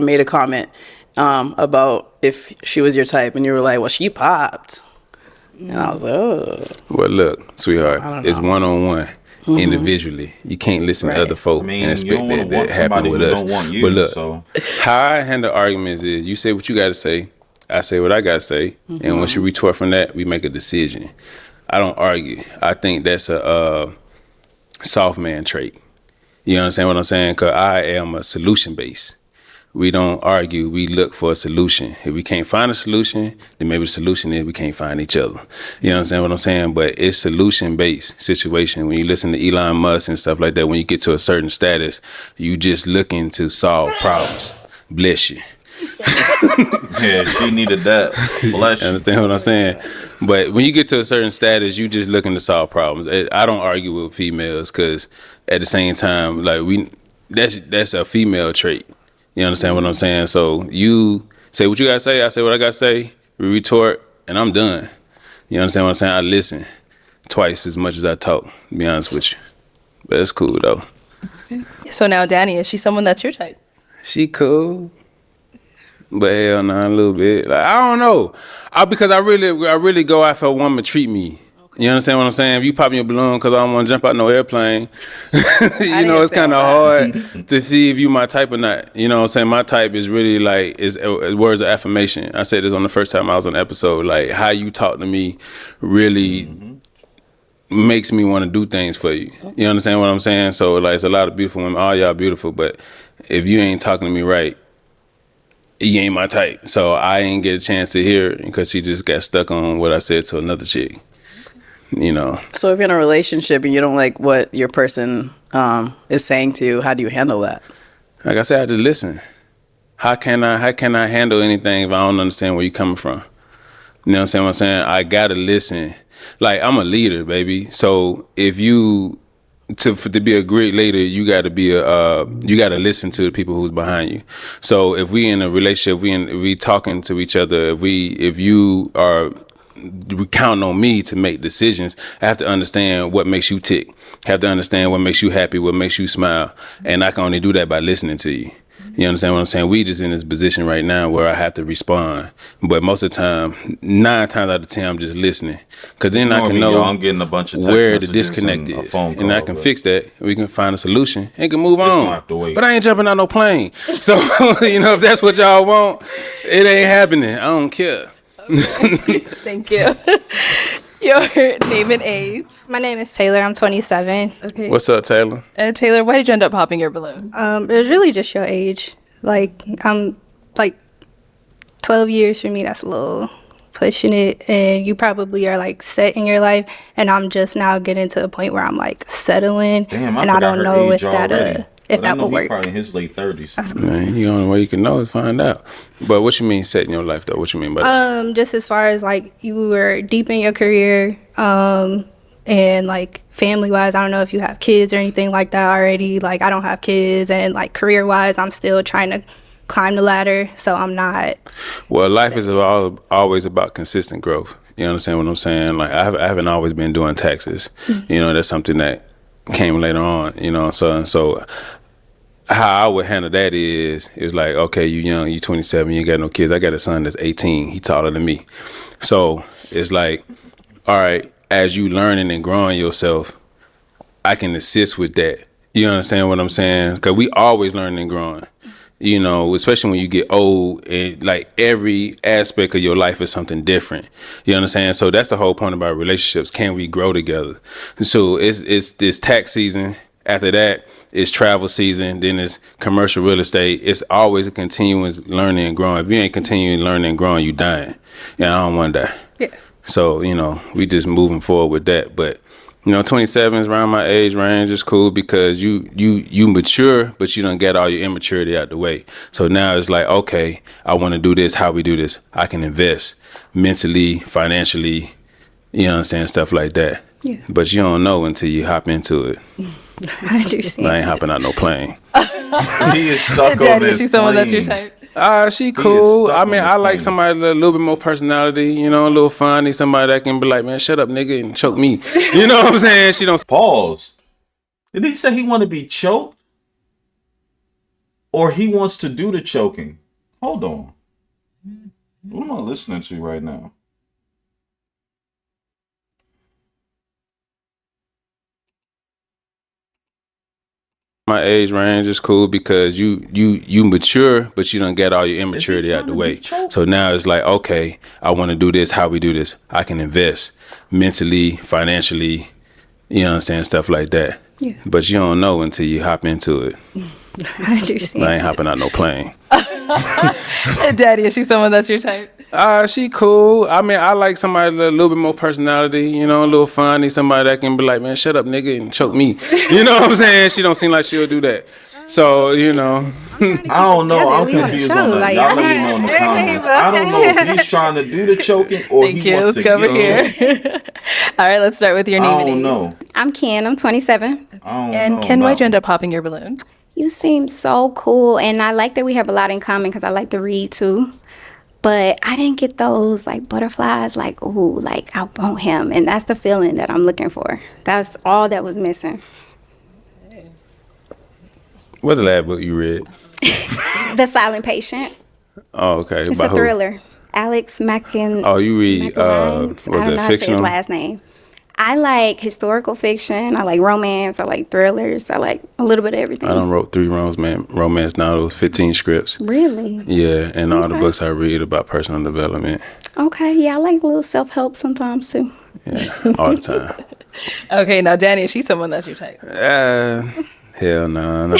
made a comment about if she was your type, and you were like, "Well, she popped," and I was like, "Oh." Well, look, sweetheart, it's know. one-on-one. Individually, you can't listen to other folk I mean, and you don't expect wanna that want happen somebody with who us. don't want you, But look, so. how I handle arguments is you say what you got to say, I say what I got to say, and once you retort from that, we make a decision. I don't argue. I think that's a soft man trait. You understand what I'm saying? Because I am a solution based. we don't argue. We look for a solution. If we can't find a solution, then maybe the solution is we can't find each other. You understand what I'm saying? But it's solution-based situation. When you listen to Elon Musk and stuff like that, when you get to a certain status, you just looking to solve problems. Bless you. Yeah, she needed that. Bless you. Understand what I'm saying? But when you get to a certain status, you just looking to solve problems. I don't argue with females because at the same time, like that's a female trait. You understand what I'm saying? So you say what you gotta say, I say what I gotta say, we retort, and I'm done. You understand what I'm saying? I listen twice as much as I talk, to be honest with you. But it's cool though. So now, Danny, is she someone that's your type? She cool. But hell nah, a little bit. Like, I don't know. Because I really go after a woman treat me. You understand what I'm saying? If you pop me a balloon because I don't want to jump out no airplane, you know, it's kind of hard to see if you my type or not. You know what I'm saying? My type is really like, is words of affirmation. I said this on the first time I was on the episode. Like, how you talk to me really makes me want to do things for you. You understand what I'm saying? So, like, it's a lot of beautiful women. All y'all beautiful, but if you ain't talking to me right, you ain't my type. So I ain't get a chance to hear it because she just got stuck on what I said to another chick. You know. So if you're in a relationship and you don't like what your person is saying to you, how do you handle that? Like I said, I have to listen. How can I handle anything if I don't understand where you're coming from? You know what I'm saying? I gotta listen. Like, I'm a leader, baby. So if you to be a great leader, you gotta you gotta listen to the people who's behind you. So if we in a relationship, we talking to each other, if you are count on me to make decisions, I have to understand what makes you tick. I have to understand what makes you happy, what makes you smile. And I can only do that by listening to you. You understand what I'm saying? We just in this position right now where I have to respond. But most of the time, 9 times out of 10, I'm just listening. Because then I can know I'm getting a bunch of text where the messages disconnect and a is. phone And I call, can but- fix that. We can find a solution and can move It's gonna on. have to wait. But I ain't jumping out no plane. So, you know, if that's what y'all want, it ain't happening. I don't care. Thank you. Your name and age. My name is Taylor. I'm 27. Okay. What's up, Taylor? Taylor, why did you end up popping your balloon? It was really just your age. Like, I'm like 12 years for me. That's a little pushing it. And you probably are like set in your life. And I'm just now getting to the point where I'm like settling. Damn, and I forgot don't her know age if that already. if But I that know will he work. probably in his late 30s. Man, the only way you can know is find out. But what you mean setting your life, though? What you mean by that? Just as far as like you were deep in your career, and like family wise, I don't know if you have kids or anything like that already. Like, I don't have kids, and like career wise, I'm still trying to climb the ladder, so I'm not. Well, life is always about consistent growth. You understand what I'm saying? Like, I haven't always been doing taxes. You know, that's something that came later on. You know, so how I would handle that is like, okay, you young, you 27, you ain't got no kids. I got a son that's 18. He taller than me. So it's like, all right, as you learning and growing yourself, I can assist with that. You understand what I'm saying? Because we always learning and growing. You know, especially when you get old, like every aspect of your life is something different. You understand? So that's the whole point about relationships. Can we grow together? So it's this tax season. After that, it's travel season. Then it's commercial real estate. It's always a continuous learning and growing. If you ain't continuing learning and growing, you dying. And I don't want to die. Yeah. So, you know, we just moving forward with that. But, you know, 27 is around my age range. It's cool because you mature, but you don't get all your immaturity out the way. So now it's like, okay, I want to do this. How we do this? I can invest mentally, financially, you know what I'm saying? Stuff like that. Yeah. But you don't know until you hop into it. I understand. I ain't hopping out no plane. He is stuck on Daddy, this is she someone that's your plane. type? She cool. stuck I on mean, this I like plane. somebody with a little bit more personality, you know, a little funny, somebody that can be like, man, shut up, nigga, and choke me. You know what I'm saying? She don't. Pause. Did he say he want to be choked? Or he wants to do the choking? Hold on. What am I listening to right now? My age range is cool because you mature, but you don't get all your immaturity out the way. So now it's like, okay, I want to do this. How we do this? I can invest mentally, financially, you know what I'm saying? Stuff like that. Yeah. But you don't know until you hop into it. I understand. I ain't hopping out no plane. Daddy, is she someone that's your type? She cool. I mean, I like somebody with a little bit more personality, you know, a little funny, somebody that can be like, man, shut up, nigga, and choke me. You know what I'm saying? She don't seem like she'll do that. So, you know. I don't know. I'm confused on that. Like, Y'all let me know in the comments. I don't know if he's trying to do the choking or Thank he you. wants Let's to go over get here. All right, let's start with your name I and don't age. know. I'm Ken. I'm 27. And Ken, why'd you end up popping your balloon? You seem so cool, and I like that we have a lot in common because I like to read too. But I didn't get those like butterflies, like, ooh, like I want him. And that's the feeling that I'm looking for. That's all that was missing. What's the last book you read? The Silent Patient. Oh, okay. It's By a who? thriller. Alex Macken. Oh, you read, McElwain. was I don't it know how to say his fictional? last name. I like historical fiction. I like romance. I like thrillers. I like a little bit of everything. I done wrote 3 romance novels, 15 scripts. Really? Yeah, and all the Okay. books I read about personal development. Okay, yeah, I like a little self-help sometimes too. Yeah, all the time. Okay, now Danny, is she someone that's your type? Hell no, no.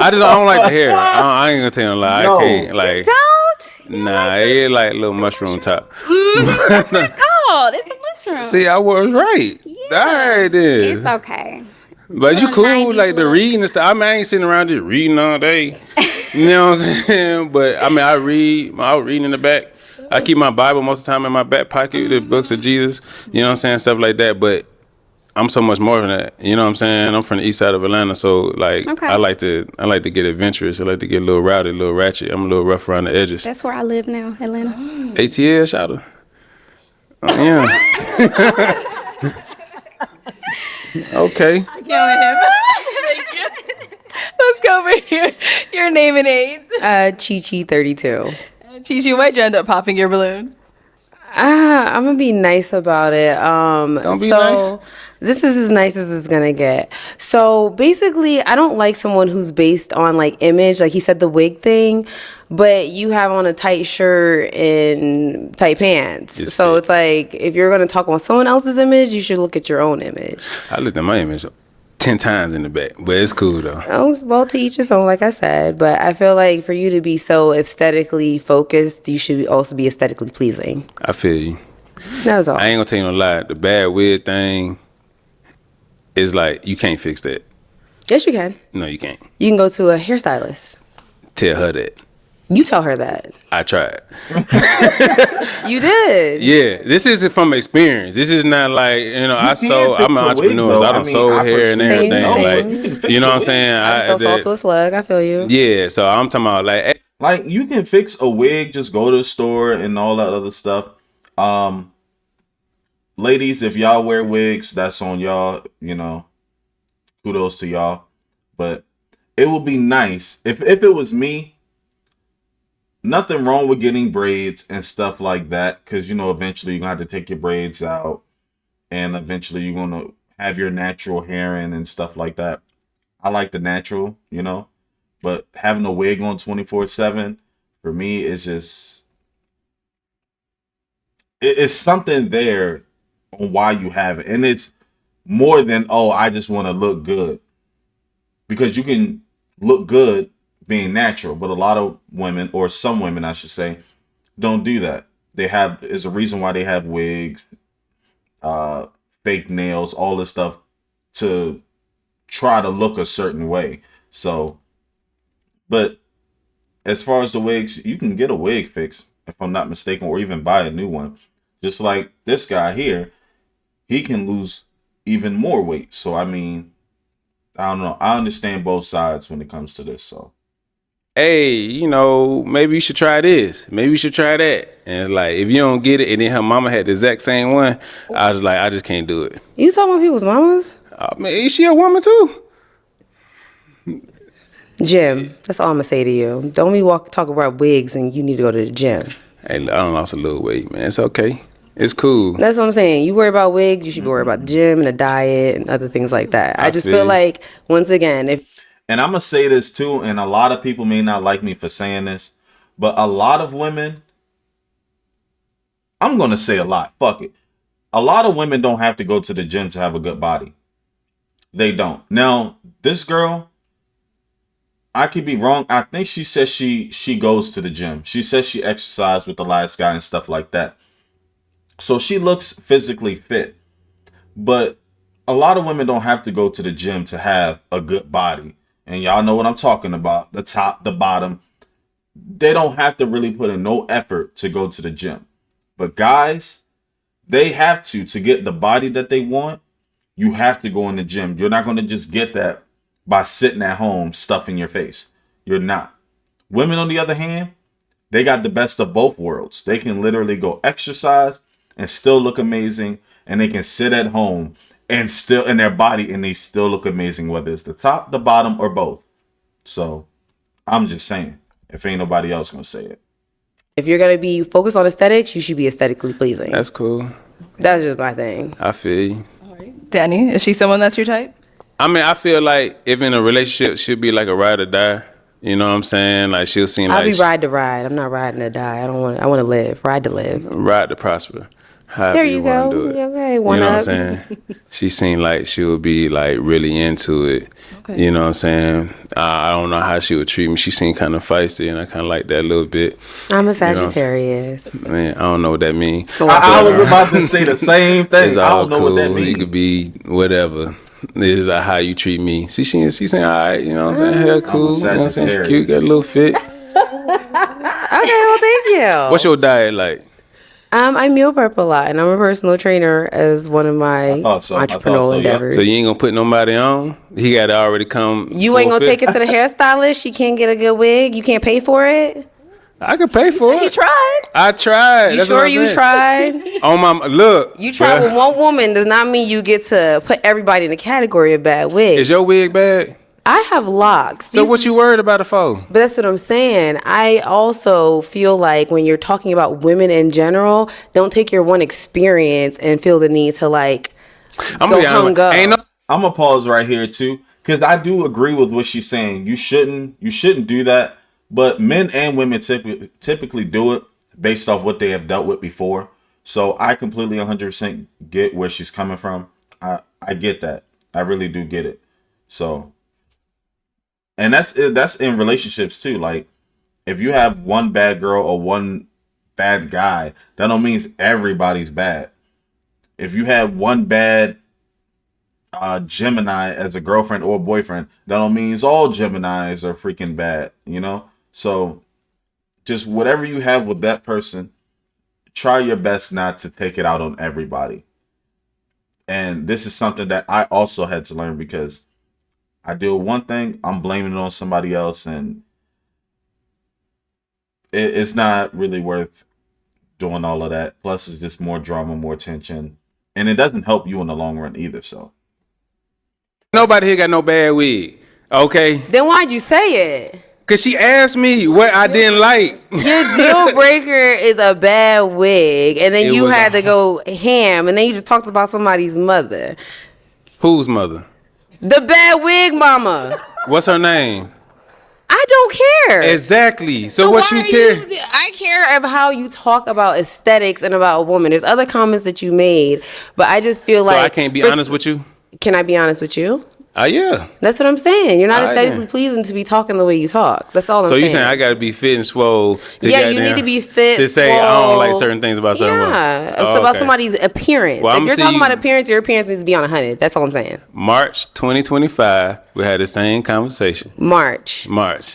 I don't like the hair. I ain't gonna tell you a lie. No. I can't like. Don't? Nah, it like a little mushroom top. That's what it's called. It's a mushroom. See, I was right. Yeah. All right then. It's okay. But you Little cool, 90s like the look. reading and stuff. I mean, I ain't sitting around just reading all day. You know what I'm saying? But I mean, I was reading in the back. I keep my Bible most of the time in my back pocket, the books of Jesus. You know what I'm saying? Stuff like that. But I'm so much more than that. You know what I'm saying? I'm from the east side of Atlanta, so like Okay. I like to get adventurous. I like to get a little rowdy, a little ratchet. I'm a little rough around the edges. That's where I live now, Atlanta. ATL, shout out. Oh, yeah. Okay. I can't with him. Thank you. Let's go over here. Your name and age. Chi 32. Chi, why'd you end up popping your balloon? I'm gonna be nice about it. Don't be so nice. This is as nice as it's gonna get. So basically, I don't like someone who's based on like image. Like he said, the wig thing, but you have on a tight shirt and tight pants. It's so fake. it's like if you're gonna talk on someone else's image, you should look at your own image. I looked at my image 10 times in the back, but it's cool though. Oh, well, to each his own, like I said. But I feel like for you to be so aesthetically focused, you should also be aesthetically pleasing. I feel you. That was all. I ain't gonna tell you no lie. The bad wig thing is like you can't fix that. Yes, you can. No, you can't. You can go to a hairstylist. Tell her that. You tell her that. I tried. You did. Yeah, this is from experience. This is not like, you know, I'm fix an a wig, entrepreneur. though. So I I done mean, sold I hair and personally- everything. Same. Like, You can fix you know a what I'm wig. saying? I sell salt to a slug. I feel you. Yeah, so I'm talking about like, Like you can fix a wig, just go to the store and all that other stuff. Ladies, if y'all wear wigs, that's on y'all, you know. Kudos to y'all. But it would be nice if it was me, nothing wrong with getting braids and stuff like that, because you know eventually you're gonna have to take your braids out and eventually you're gonna have your natural hair in and stuff like that. I like the natural, you know. But having a wig on 24/7 for me is just it's something there on why you have it. And it's more than I just want to look good. Because you can look good being natural, but a lot of women, or some women I should say, don't do that. There's a reason why they have wigs, fake nails, all this stuff to try to look a certain way. So, but as far as the wigs, you can get a wig fix, if I'm not mistaken, or even buy a new one. Just like this guy here, he can lose even more weight. So, I mean, I don't know. I understand both sides when it comes to this. So, hey, you know, maybe you should try this. Maybe you should try that. And like, if you don't get it, and then her mama had the exact same one, I was like, I just can't do it. You talking about people's mamas? I mean, is she a woman too? Gym. That's all I'm gonna say to you. Don't be talk about wigs and you need to go to the gym. Hey, I done lost a little weight, man. It's okay. It's cool. That's what I'm saying. You worry about wigs, you should worry about the gym and the diet and other things like that. I just feel feel you. like once again, if and I'm gonna say this too, and a lot of people may not like me for saying this, but a lot of women, I'm gonna say a lot. Fuck it. A lot of women don't have to go to the gym to have a good body. They don't. Now, this girl, I could be wrong. I think she says she goes to the gym. She says she exercised with the last guy and stuff like that. So she looks physically fit. But a lot of women don't have to go to the gym to have a good body. And y'all know what I'm talking about. The top, the bottom. They don't have to really put in no effort to go to the gym. But guys, they have to get the body that they want. You have to go in the gym. You're not going to just get that by sitting at home stuffing your face. You're not. Women, on the other hand, they got the best of both worlds. They can literally go exercise and still look amazing, and they can sit at home and still in their body and they still look amazing, whether it's the top, the bottom, or both. So I'm just saying, if ain't nobody else gonna say it. If you're gonna be focused on aesthetics, you should be aesthetically pleasing. That's cool. That's just my thing. I feel you. Danny, is she someone that's your type? I mean, I feel like if in a relationship, she'll be like a ride or die. You know what I'm saying? Like she'll seem like I'll be ride to ride. I'm not riding to die. I want to live. Ride to live. Ride to prosper. However There you want go. to do it. Okay, you one know up. what I'm saying? She seemed like she would be like really into it. Okay. You know what I'm saying? I don't know how she would treat me. She seemed kind of feisty, and I kind of like that a little bit. I'm a You know what I'm Sagittarius. Man, I don't know what that means. I was about to say the same thing. It's I all don't know cool. what that means. You could be whatever. This is like how you treat me. See, she's saying, all right, you know what I'm saying? Hair cool. You know what I'm saying? She's cute, got a little fit. Okay, well, thank you. What's your diet like? I meal prep a lot, and I'm a personal trainer as one of my entrepreneurial endeavors. So you ain't gonna put nobody on? He got to already come. You ain't gonna take it to the hairstylist? She can't get a good wig? You can't pay for it? I could pay for it. He tried. I tried. You That's sure what I'm you saying. tried? On my look. You tried with one woman does not mean you get to put everybody in the category of bad wigs. Is your wig bad? I have locks. So what you worried about it for? But that's what I'm saying. I also feel like when you're talking about women in general, don't take your one experience and feel the need to like go hung up. I'm gonna pause right here too, because I do agree with what she's saying. You shouldn't do that. But men and women typically do it based off what they have dealt with before. So I completely 100% get where she's coming from. I get that. I really do get it. So, and that's in relationships too. Like, if you have one bad girl or one bad guy, that don't mean everybody's bad. If you have one bad Gemini as a girlfriend or boyfriend, that don't mean all Geminis are freaking bad, you know? So just whatever you have with that person, try your best not to take it out on everybody. And this is something that I also had to learn, because I do one thing, I'm blaming it on somebody else, and it's not really worth doing all of that. Plus, it's just more drama, more tension, and it doesn't help you in the long run either. So nobody here got no bad wig, okay? Then why'd you say it? Cause she asked me what I didn't like. Your deal breaker is a bad wig, and then you had to go ham, and then you just talked about somebody's mother. Whose mother? The bad wig mama. What's her name? I don't care. Exactly. So what why you are care? I care of how you talk about aesthetics and about a woman. There's other comments that you made, but I just feel like So I can't be honest with you? Can I be honest with you? Yeah. That's what I'm saying. You're not All right, aesthetically then. pleasing to be talking the way you talk. That's all I'm saying. So you saying I gotta be fit and swole? To Yeah, you need to be fit, to say I don't like swole. certain things about someone. Yeah, it's Oh, about okay. somebody's appearance. Well, if I'ma you're see talking you- about appearance, your appearance needs to be on 100. That's all I'm saying. March 2025, we had the same conversation. March.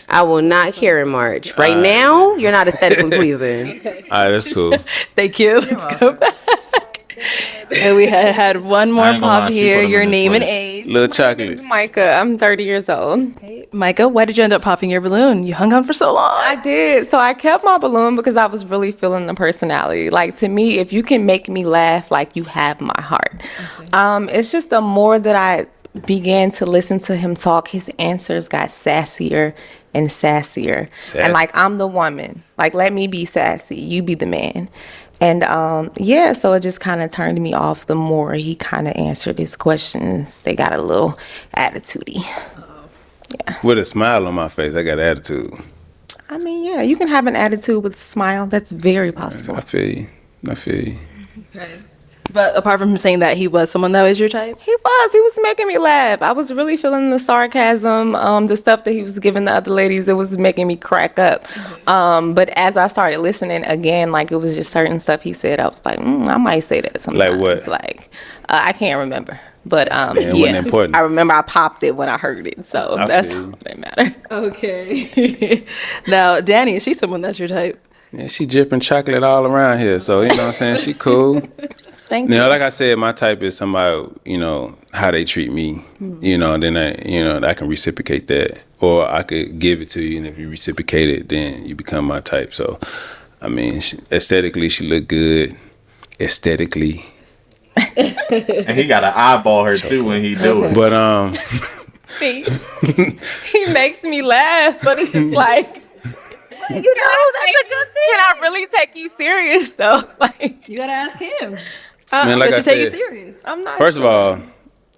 I will not care in March. Right All right, now, you're not aesthetically pleasing. All right, that's cool. Thank you. Let's go back. And we had one more I ain't gonna pop lie, she here. put 'em Your in this name and place. age. Little chocolate. Micah. I'm 30 years old. Micah, why did you end up popping your balloon? You hung on for so long. I did. So I kept my balloon because I was really feeling the personality. Like, to me, if you can make me laugh, like, you have my heart. It's just the more that I began to listen to him talk, his answers got sassier and sassier. And like, I'm the woman. Like, let me be sassy. You be the man. And yeah, so it just kind of turned me off the more he kind of answered his questions. They got a little attitude-y. With a smile on my face, I got attitude. I mean, yeah, you can have an attitude with a smile. That's very possible. I feel you. Okay. But apart from him saying that, he was someone that was your type? He was making me laugh. I was really feeling the sarcasm, the stuff that he was giving the other ladies. It was making me crack up. But as I started listening again, like it was just certain stuff he said, I was like, I might say that sometimes. Like what? Like, I can't remember. But it wasn't important. I remember I popped it when I heard it. So that's all that matters. Okay. Now, Danny, is she someone that's your type? Yeah, she dripping chocolate all around here. So, you know what I'm saying? She cool. Thank You you. know, like I said, my type is somebody, you know, how they treat me, you know, then I can reciprocate that. Or I could give it to you, and if you reciprocate it, then you become my type. So, I mean, aesthetically, she look good. Aesthetically. And he got to eyeball her, too, when he do it. But, See, he makes me laugh, but it's just like, you know, that's a good thing. Can I really take you serious, though? Like, you got to ask him. Man, like Does I she take you said, serious? I'm not First sure. of all,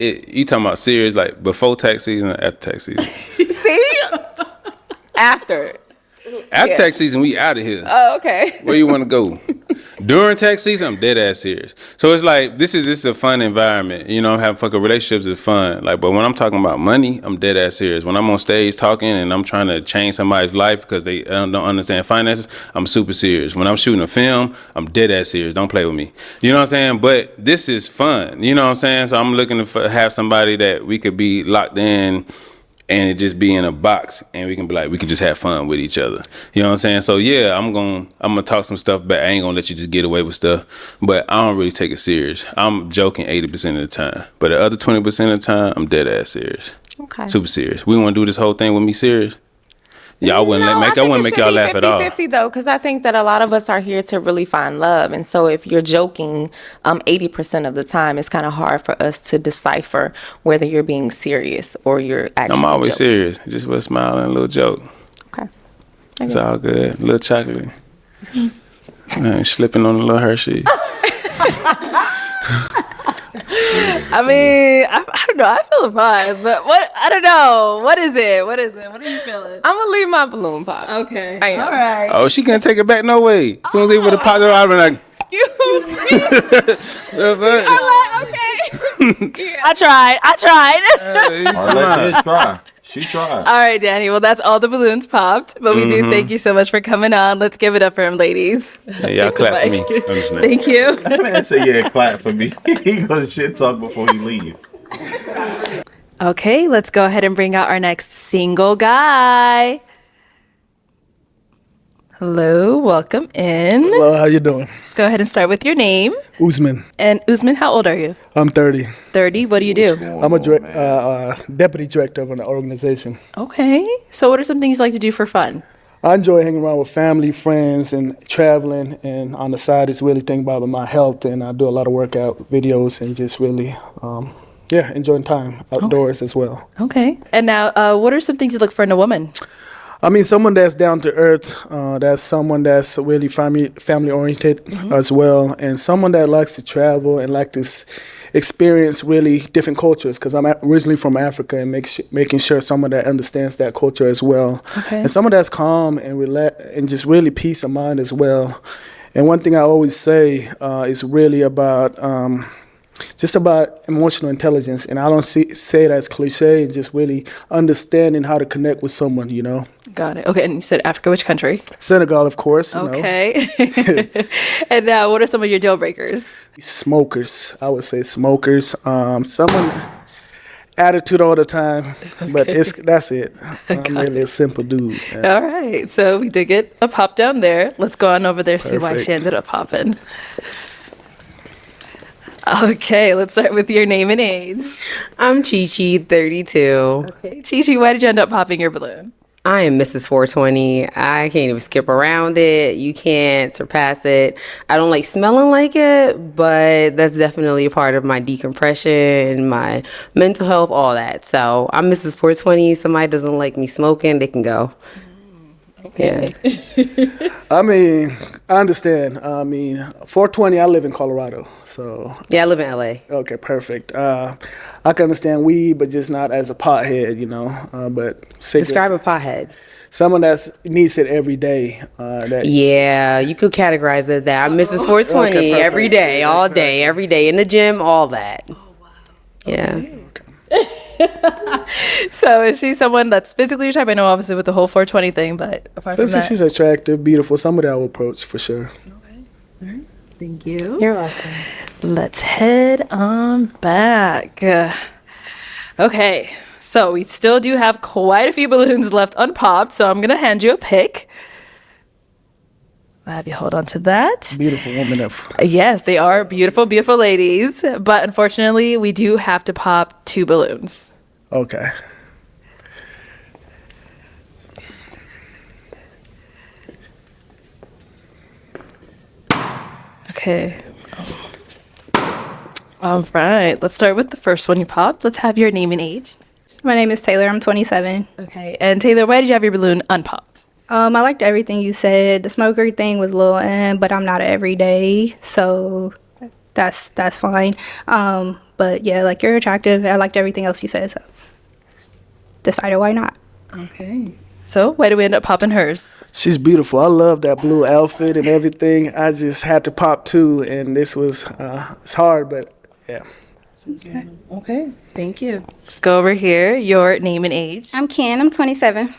you talking about serious, like before tax season or after tax season? See? After. After tax season, we out of here. Oh, okay. Where you want to go? During tax season, I'm dead ass serious. So it's like this is a fun environment. You know, having fucking relationships is fun. Like, but when I'm talking about money, I'm dead ass serious. When I'm on stage talking and I'm trying to change somebody's life because they don't understand finances, I'm super serious. When I'm shooting a film, I'm dead ass serious. Don't play with me. You know what I'm saying? But this is fun. You know what I'm saying? So I'm looking to have somebody that we could be locked in. And it just be in a box, and we can be like, we can just have fun with each other. You know what I'm saying? So yeah, I'm gonna talk some stuff back. I ain't gonna let you just get away with stuff, but I don't really take it serious. I'm joking 80% of the time, but the other 20% of the time, I'm dead ass serious. Okay. Super serious. We want to do this whole thing with me serious? Yeah, I wouldn't make y'all laugh at all. 50-50 though, because I think that a lot of us are here to really find love, and so if you're joking, 80% of the time, it's kind of hard for us to decipher whether you're being serious or you're actually. I'm always joking. serious, just with a smile and a little joke. Okay. It's all good. A little chocolate. Slipping on a little Hershey. I mean, I don't know. I feel a vibe, but I don't know. What is it? What are you feeling? I'm gonna leave my balloon pop. Okay. I am. All right. Oh, she can't take it back no way. As soon as they would have popped it out, I'd be like, Excuse me. Okay. I tried. Arlette did try. She tried. All right, Danny. Well, that's all the balloons popped, but we do thank you so much for coming on. Let's give it up for him, ladies. Hey, y'all clap for me. Thank you. That man said, yeah, clap for me. He gonna shit talk before he leave. Okay, let's go ahead and bring out our next single guy. Hello, welcome in. Hello, how you doing? Let's go ahead and start with your name. Usman. And Usman, how old are you? I'm 30. 30. What do you do? I'm a deputy director of an organization. Okay. So what are some things you like to do for fun? I enjoy hanging around with family, friends, and traveling. And on the side, it's really thinking about my health. And I do a lot of workout videos and just really, enjoying time outdoors as well. Okay. And now, what are some things you look for in a woman? I mean, someone that's down to earth, that's someone that's really family oriented as well, and someone that likes to travel and like to experience really different cultures, because I'm originally from Africa, and making sure someone that understands that culture as well. Okay. And someone that's calm and and just really peace of mind as well. And one thing I always say is really about just about emotional intelligence, and I don't say it as cliche, and just really understanding how to connect with someone, you know. Got it. Okay, and you said Africa, which country? Senegal, of course. Okay. And now, what are some of your deal breakers? Smokers, I would say smokers. Someone attitude all the time, but that's it. I'm really a simple dude. Yeah. All right, so we did get a pop down there. Let's go on over there, see why Perfect. she ended up popping. Okay, let's start with your name and age. I'm Chi-Chi, 32. Okay, Chi-Chi, why did you end up popping your balloon? I am Mrs. 420. I can't even skip around it. You can't surpass it. I don't like smelling like it, but that's definitely a part of my decompression, my mental health, all that. So I'm Mrs. 420. Somebody doesn't like me smoking, they can go. Okay. Yeah. I mean, I understand. 420, I live in Colorado, so. Yeah, I live in LA. Okay, perfect. I can understand weed, but just not as a pothead, you know. But cigarettes. Describe a pothead. someone that needs it every day. That Yeah, you could categorize it that. I'm Mrs. 420 Okay, perfect. every day, all day, every day, in the gym, all that. Yeah. So is she someone that's physically your type? I know obviously with the whole 420 thing, but apart from Physically, that. she's attractive, beautiful. Somebody I will approach for sure. Thank you. You're welcome. Let's head on back. Okay, so we still do have quite a few balloons left unpopped, so I'm going to hand you a pick. I'll have you hold on to that. Beautiful woman. Yes, they are beautiful, beautiful ladies, but unfortunately, we do have to pop 2 balloons. Okay. Okay. All right, let's start with the first one you popped. Let's have your name and age. My name is Taylor. I'm 27. Okay, and Taylor, why did you have your balloon unpopped? I liked everything you said. The smoker thing was a little but I'm not a everyday, so that's fine. But yeah, like you're attractive. I liked everything else you said, so decided why not. Okay. So why do we end up popping hers? She's beautiful. I love that blue outfit and everything. I just had to pop 2, and this was it's hard, but yeah. Okay. Thank you. Let's go over here. Your name and age. I'm Ken. I'm 27.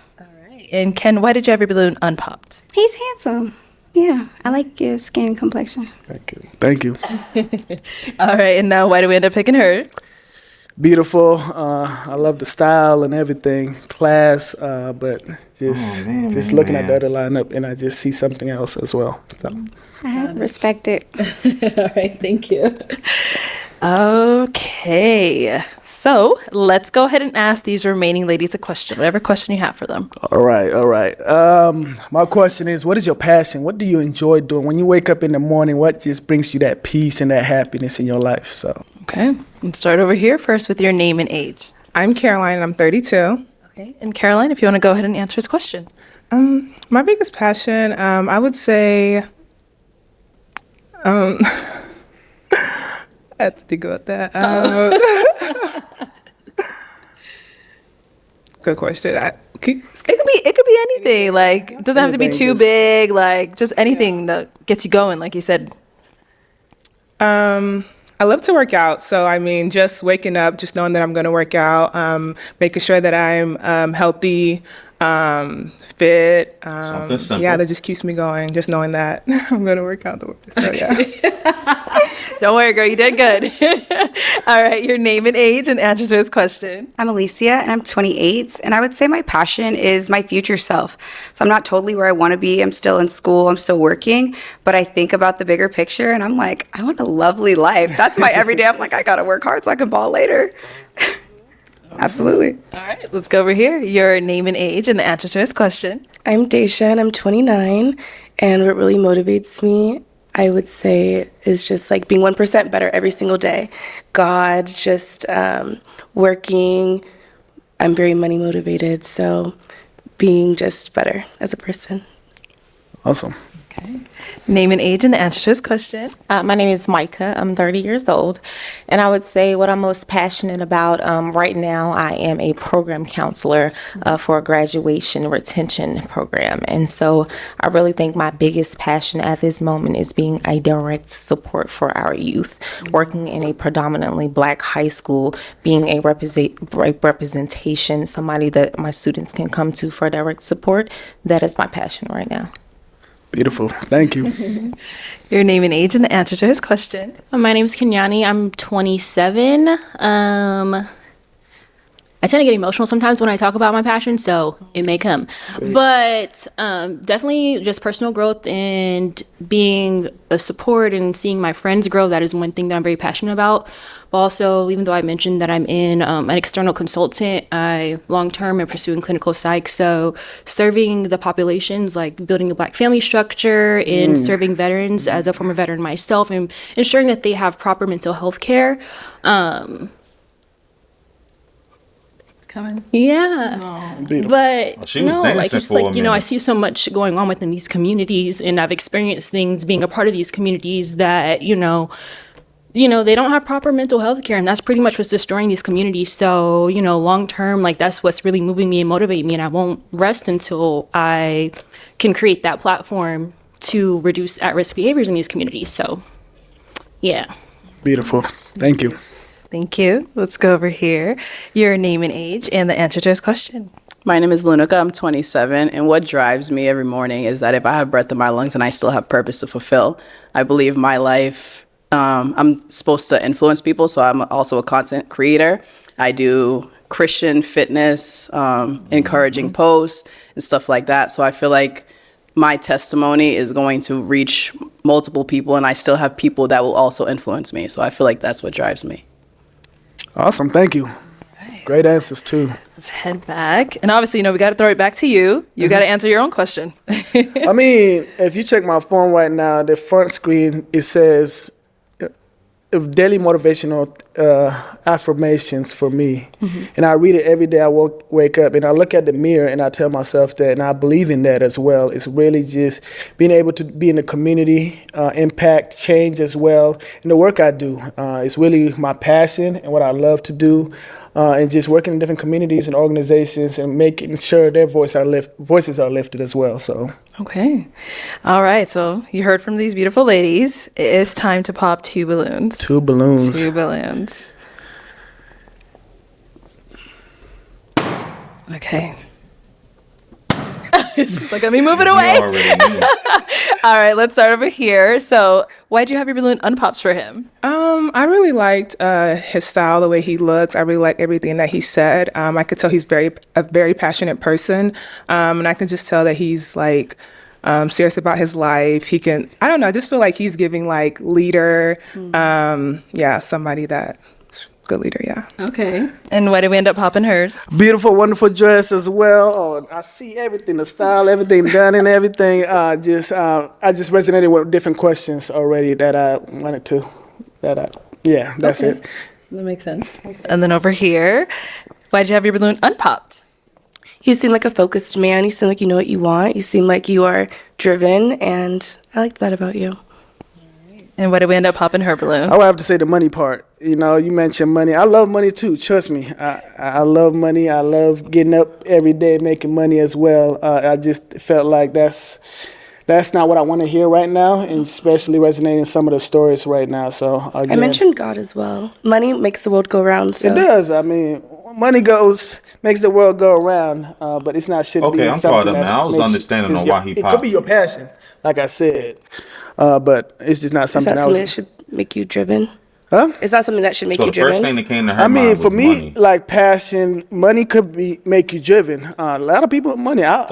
And Ken, why did you have your balloon unpopped? He's handsome. Yeah, I like your skin complexion. Thank you. All right, and now why do we end up picking her? Beautiful. I love the style and everything. Class, but just looking at the other lineup, and I just see something else as well. So. I respect it. All right, thank you. Okay, so let's go ahead and ask these remaining ladies a question, whatever question you have for them. All right. My question is, what is your passion? What do you enjoy doing? When you wake up in the morning, what just brings you that peace and that happiness in your life? So. Okay, let's start over here first with your name and age. I'm Caroline. I'm 32. Okay, and Caroline, if you want to go ahead and answer his question. My biggest passion, I would say, I have to think about that. Good question. It could be anything. Like, it doesn't have to be too big. Like, just anything that gets you going. Like you said. I love to work out. So, I mean, just waking up, just knowing that I'm going to work out, making sure that I'm healthy, fit. Something simple. Yeah, that just keeps me going. Just knowing that I'm going to work out. So, yeah. Don't worry, girl. You did good. All right. Your name and age and answer to his question. I'm Alicia, and I'm 28, and I would say my passion is my future self. So I'm not totally where I want to be. I'm still in school. I'm still working, but I think about the bigger picture, and I'm like, I want a lovely life. That's my everyday. I'm like, I got to work hard so I can ball later. Absolutely. All right. Let's go over here. Your name and age and the answer to his question. I'm Daisha, and I'm 29, and what really motivates me, I would say, is just like being 1% better every single day. God, just working. I'm very money motivated, so being just better as a person. Awesome. Okay. Name and age and the answer to his question. My name is Micah. I'm 30 years old. And I would say what I'm most passionate about right now, I am a program counselor for a graduation retention program. And so I really think my biggest passion at this moment is being a direct support for our youth. Working in a predominantly Black high school, being a representation, somebody that my students can come to for direct support, that is my passion right now. Beautiful. Thank you. Your name and age and the answer to his question. My name is Kenyani. I'm 27. I tend to get emotional sometimes when I talk about my passion, so it may come. But definitely just personal growth and being a support and seeing my friends grow. That is one thing that I'm very passionate about. But also, even though I mentioned that I'm in an external consultant, I long-term am pursuing clinical psych. So serving the populations, like building a Black family structure and serving veterans as a former veteran myself and ensuring that they have proper mental health care. Coming. Yeah. But she was no, dancing like just for a like, you know, I minute. see so much going on within these communities and I've experienced things being a part of these communities that, you know, they don't have proper mental health care, and that's pretty much what's destroying these communities. So, long term, like that's what's really moving me and motivating me, and I won't rest until I can create that platform to reduce at-risk behaviors in these communities. So, yeah. Beautiful. Thank you. Thank you. Let's go over here. Your name and age and the answer to his question. My name is Lunica. I'm 27, and what drives me every morning is that if I have breath in my lungs and I still have purpose to fulfill, I believe my life, I'm supposed to influence people, so I'm also a content creator. I do Christian fitness, encouraging posts, and stuff like that. So I feel like my testimony is going to reach multiple people, and I still have people that will also influence me. So I feel like that's what drives me. Awesome. Thank you. Great answers, too. Let's head back. And obviously, we got to throw it back to you. You got to answer your own question. I mean, if you check my phone right now, the front screen, it says daily motivational affirmations for me. And I read it every day I wake up, and I look at the mirror and I tell myself that, and I believe in that as well. It's really just being able to be in the community, impact, change as well. And the work I do is really my passion and what I love to do. And just working in different communities and organizations and making sure their voices are lifted as well. So okay. All right. So you heard from these beautiful ladies. It is time to pop 2 balloons. 2 balloons. 2 balloons. Okay. It's just like, let me move it away. All right, let's start over here. So why'd you have your balloon unpops for him? I really liked his style, the way he looks. I really like everything that he said. I could tell he's a very passionate person. And I can just tell that he's like serious about his life. He can, I don't know, I just feel like he's giving like leader. Somebody that good leader, yeah. Okay. And why did we end up popping hers? Beautiful, wonderful dress as well. Oh, I see everything, the style, everything done and everything. I just resonated with different questions already that I wanted to, that's it. That makes sense. And then over here, why'd you have your balloon unpopped? You seem like a focused man. You seem like you know what you want. You seem like you are driven, and I liked that about you. And why did we end up popping her balloon? I would have to say the money part. You mentioned money. I love money too, trust me. I love money. I love getting up every day making money as well. I just felt like that's not what I want to hear right now, and especially resonating some of the stories right now. So again, I mentioned God as well. Money makes the world go round. So. It does. I mean, money makes the world go around, but it's not should be I'm something caught up now. I was understanding on why he popped. It could be your passion, like I said, but it's just not something. Is that something that should make you driven? Huh? Is that something that should make you driven? The first thing that came to her I mean, mind for was me, money. like passion, money could make you driven. A lot of people with money. I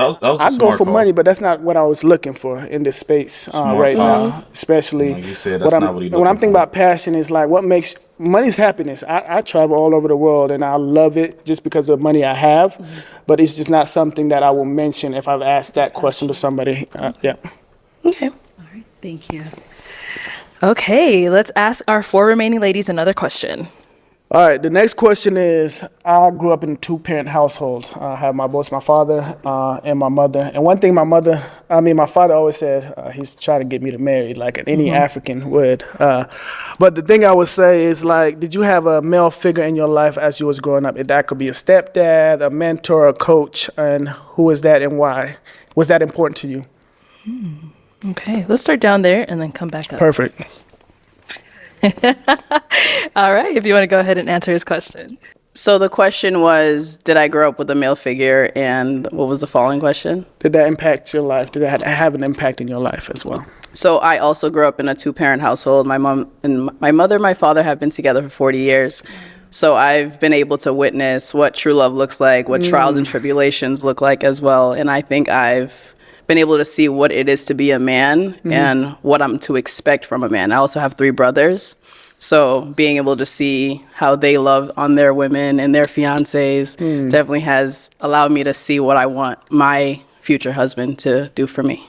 go for money, but that's not what I was looking for in this space right now. Especially like you said, that's not what when I'm thinking about passion, is like what makes money's happiness. I travel all over the world and I love it just because of the money I have, but it's just not something that I will mention if I've asked that question to somebody. Okay. All right. Thank you. Okay, let's ask our 4 remaining ladies another question. All right, the next question is, I grew up in a 2-parent household. I have both my father and my mother. And one thing my father always said, he's trying to get me to marry like any African would. But the thing I would say is, like, did you have a male figure in your life as you was growing up? That could be a stepdad, a mentor, a coach, and who was that and why? Was that important to you? Okay, let's start down there and then come back up. Perfect. All right, if you want to go ahead and answer his question. So the question was, did I grow up with a male figure? And what was the following question? Did that impact your life? Did that have an impact in your life as well? So I also grew up in a 2-parent household. My mom and my mother and my father have been together for 40 years. So I've been able to witness what true love looks like, what trials and tribulations look like as well. And I think I've been able to see what it is to be a man and what I'm to expect from a man. I also have 3 brothers. So being able to see how they love on their women and their fiancés definitely has allowed me to see what I want my future husband to do for me.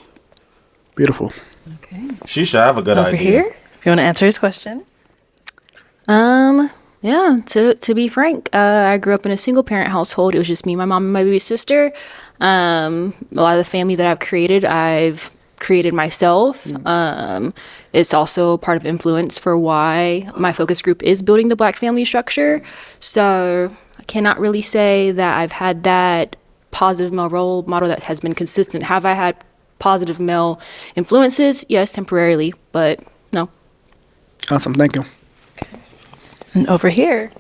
Beautiful. Okay. She should have a good Over idea. here, if you want to answer his question. Yeah, to be frank, I grew up in a single parent household. It was just me, my mom, and my baby sister. A lot of the family that I've created, I've created myself. It's also part of influence for why my focus group is building the Black family structure. So I cannot really say that I've had that positive male role model that has been consistent. Have I had positive male influences? Yes, temporarily, but no. Awesome, thank you. And over here.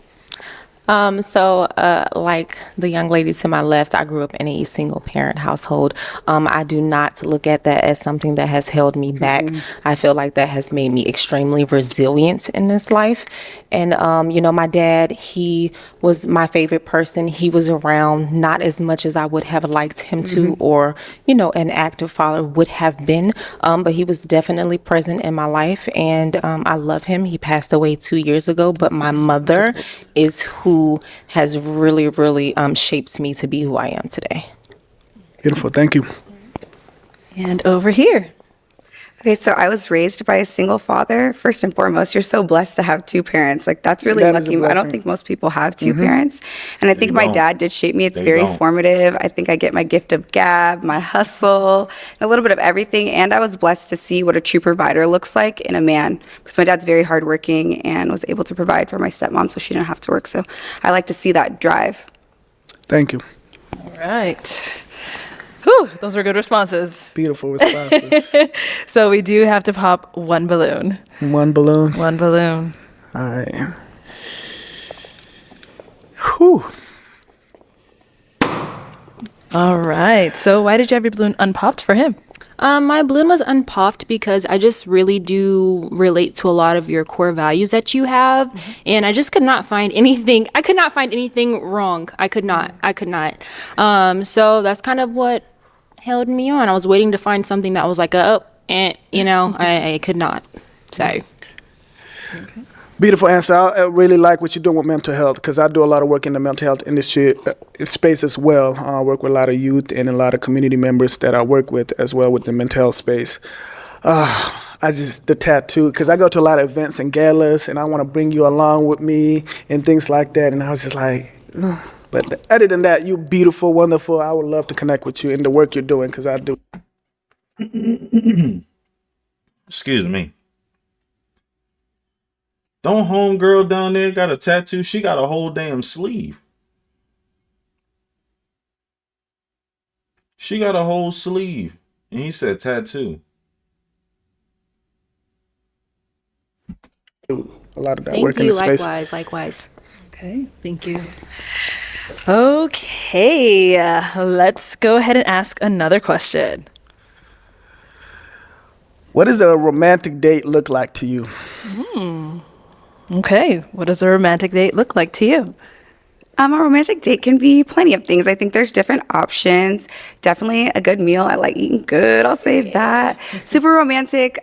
Like the young lady to my left, I grew up in a single parent household. I do not look at that as something that has held me back. I feel like that has made me extremely resilient in this life. And, my dad, he was my favorite person. He was around not as much as I would have liked him to, or, an active father would have been. But he was definitely present in my life, and I love him. He passed away 2 years ago, but my mother is who has really, really shaped me to be who I am today. Beautiful, thank you. And over here. Okay, so I was raised by a single father. First and foremost, you're so blessed to have two parents. Like, that's really That is a lucky. I don't blessing. think most people have two parents. And I think my dad did shape me. It's very formative. I think I get my gift of gab, my hustle, and a little bit of everything. And I was blessed to see what a true provider looks like in a man, because my dad's very hardworking and was able to provide for my stepmom so she didn't have to work. So I like to see that drive. Thank you. All right. Whew, those were good responses. Beautiful responses. So we do have to pop one balloon. One balloon. One balloon. All right. Whew. All right. So why did you have your balloon unpopped for him? My balloon was unpopped because I just really do relate to a lot of your core values that you have. And I just could not find anything. I could not find anything wrong. I could not. So that's kind of what held me on. I was waiting to find something that was like, I could not. So. Beautiful answer. I really like what you're doing with mental health, because I do a lot of work in the mental health industry space as well. I work with a lot of youth and a lot of community members that I work with as well with the mental health space. The tattoo, because I go to a lot of events and galas, and I want to bring you along with me and things like that. And I was just like, no. But other than that, you're beautiful, wonderful. I would love to connect with you in the work you're doing, because I do. Excuse me. Don't homegirl down there got a tattoo? She got a whole damn sleeve. She got a whole sleeve. And he said tattoo. A lot of that Thank work in you. the space. Likewise. Okay, thank you. Okay, let's go ahead and ask another question. What does a romantic date look like to you? Okay, what does a romantic date look like to you? A romantic date can be plenty of things. I think there's different options. Definitely a good meal. I like eating good. I'll say that. Super romantic.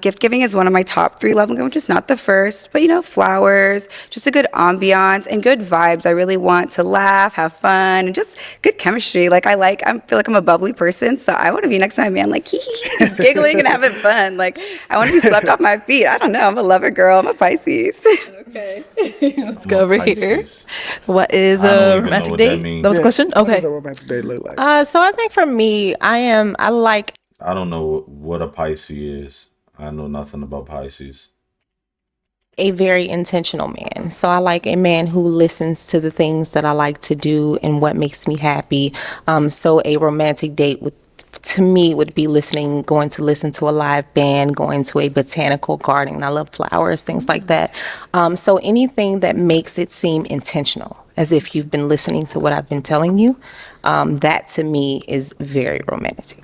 Gift giving is one of my top 3 love languages. Not the first, but flowers, just a good ambiance and good vibes. I really want to laugh, have fun, and just good chemistry. I feel like I'm a bubbly person, so I want to be next to my man, like just giggling and having fun. I want to be swept off my feet. I don't know. I'm a lover girl. I'm a Pisces. Okay, let's go over here. What is a romantic date? That was a question? Okay. What does a romantic date look like? So I think for me, I don't know what a Pisces is. I know nothing about Pisces. a very intentional man. So I like a man who listens to the things that I like to do and what makes me happy. So a romantic date to me would be going to listen to a live band, going to a botanical garden. I love flowers, things like that. So anything that makes it seem intentional, as if you've been listening to what I've been telling you, that to me is very romantic.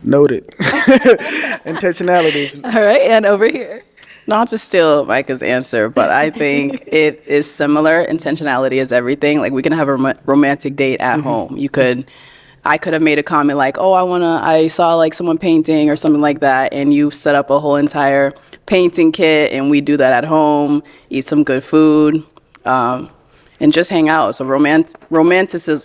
Noted. Intentionalities. All right, and over here. Not to steal Micah's answer, but I think it is similar. Intentionality is everything. We can have a romantic date at home. I could have made a comment like, oh, I saw someone painting or something like that, and you set up a whole entire painting kit, and we do that at home, eat some good food, and just hang out. So romanticism,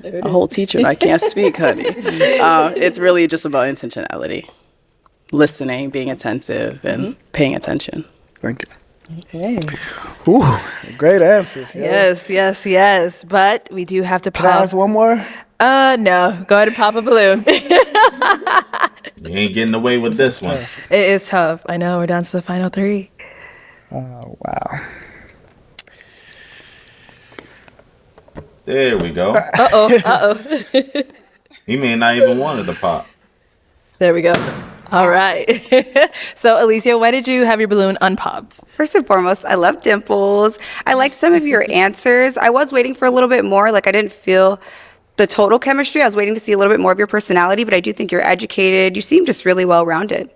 a whole teacher, I can't speak, honey. It's really just about intentionality, listening, being attentive, and paying attention. Thank you. Okay. Ooh, great answers. Yes. But we do have to pop. Can I ask one more? No. Go ahead and pop a balloon. You ain't getting away with this one. It is tough. I know. We're down to the final 3. Oh, wow. There we go. Uh-oh. He may not even wanted to pop. There we go. All right. So, Alicia, why did you have your balloon unpopped? First and foremost, I love dimples. I liked some of your answers. I was waiting for a little bit more. Like, I didn't feel the total chemistry. I was waiting to see a little bit more of your personality, but I do think you're educated. You seem just really well-rounded.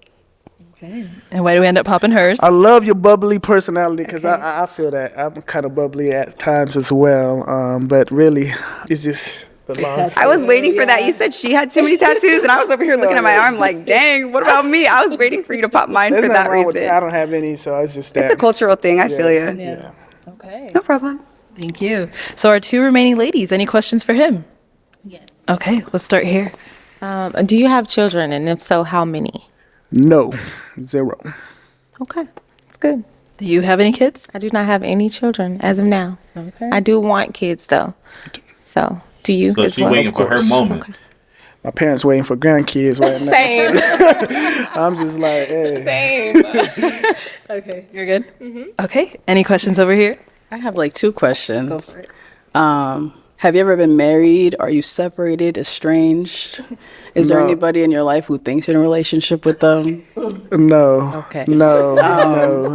Okay. And why do we end up popping hers? I love your bubbly personality because I feel that. I'm kind of bubbly at times as well. But really, it's just the long I was waiting for that. You said she had too many tattoos, and I was over here looking at my arm like, dang, what about me? I was waiting for you to pop mine There's for nothing that wrong with reason. I don't have any, so it's just that. It's a cultural thing. I feel you. Yeah. Okay. No problem. Thank you. So, our 2 remaining ladies, any questions for him? Yes. Okay, let's start here. Do you have children, and if so, how many? No, 0. Okay, that's good. Do you have any kids? I do not have any children as of now. Okay. I do want kids though. So, do you So as she well? waiting for her moment. My parents waiting for grandkids right now. Same. I'm just like, hey. Same. Okay, you're good? Okay, any questions over here? I have like 2 questions. Have you ever been married? Are you separated, estranged? Is there No. anybody in your life who thinks you're in a relationship with them? No. Okay. No.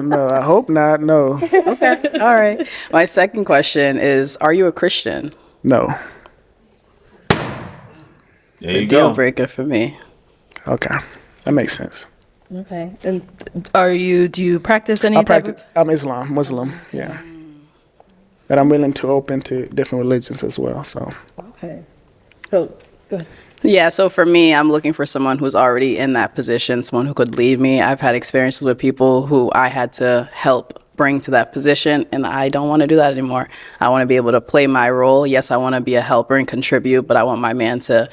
No. I hope not. No. Okay. All right. My second question is, are you a Christian? No. It's a deal breaker for me. Okay. That makes sense. Okay. And do you practice any I'm Islam, Muslim. Yeah. But I'm willing to open to different religions as well. So. Okay. So, go ahead. Yeah, so for me, I'm looking for someone who's already in that position, someone who could lead me. I've had experiences with people who I had to help bring to that position, and I don't want to do that anymore. I want to be able to play my role. Yes, I want to be a helper and contribute, but I want my man to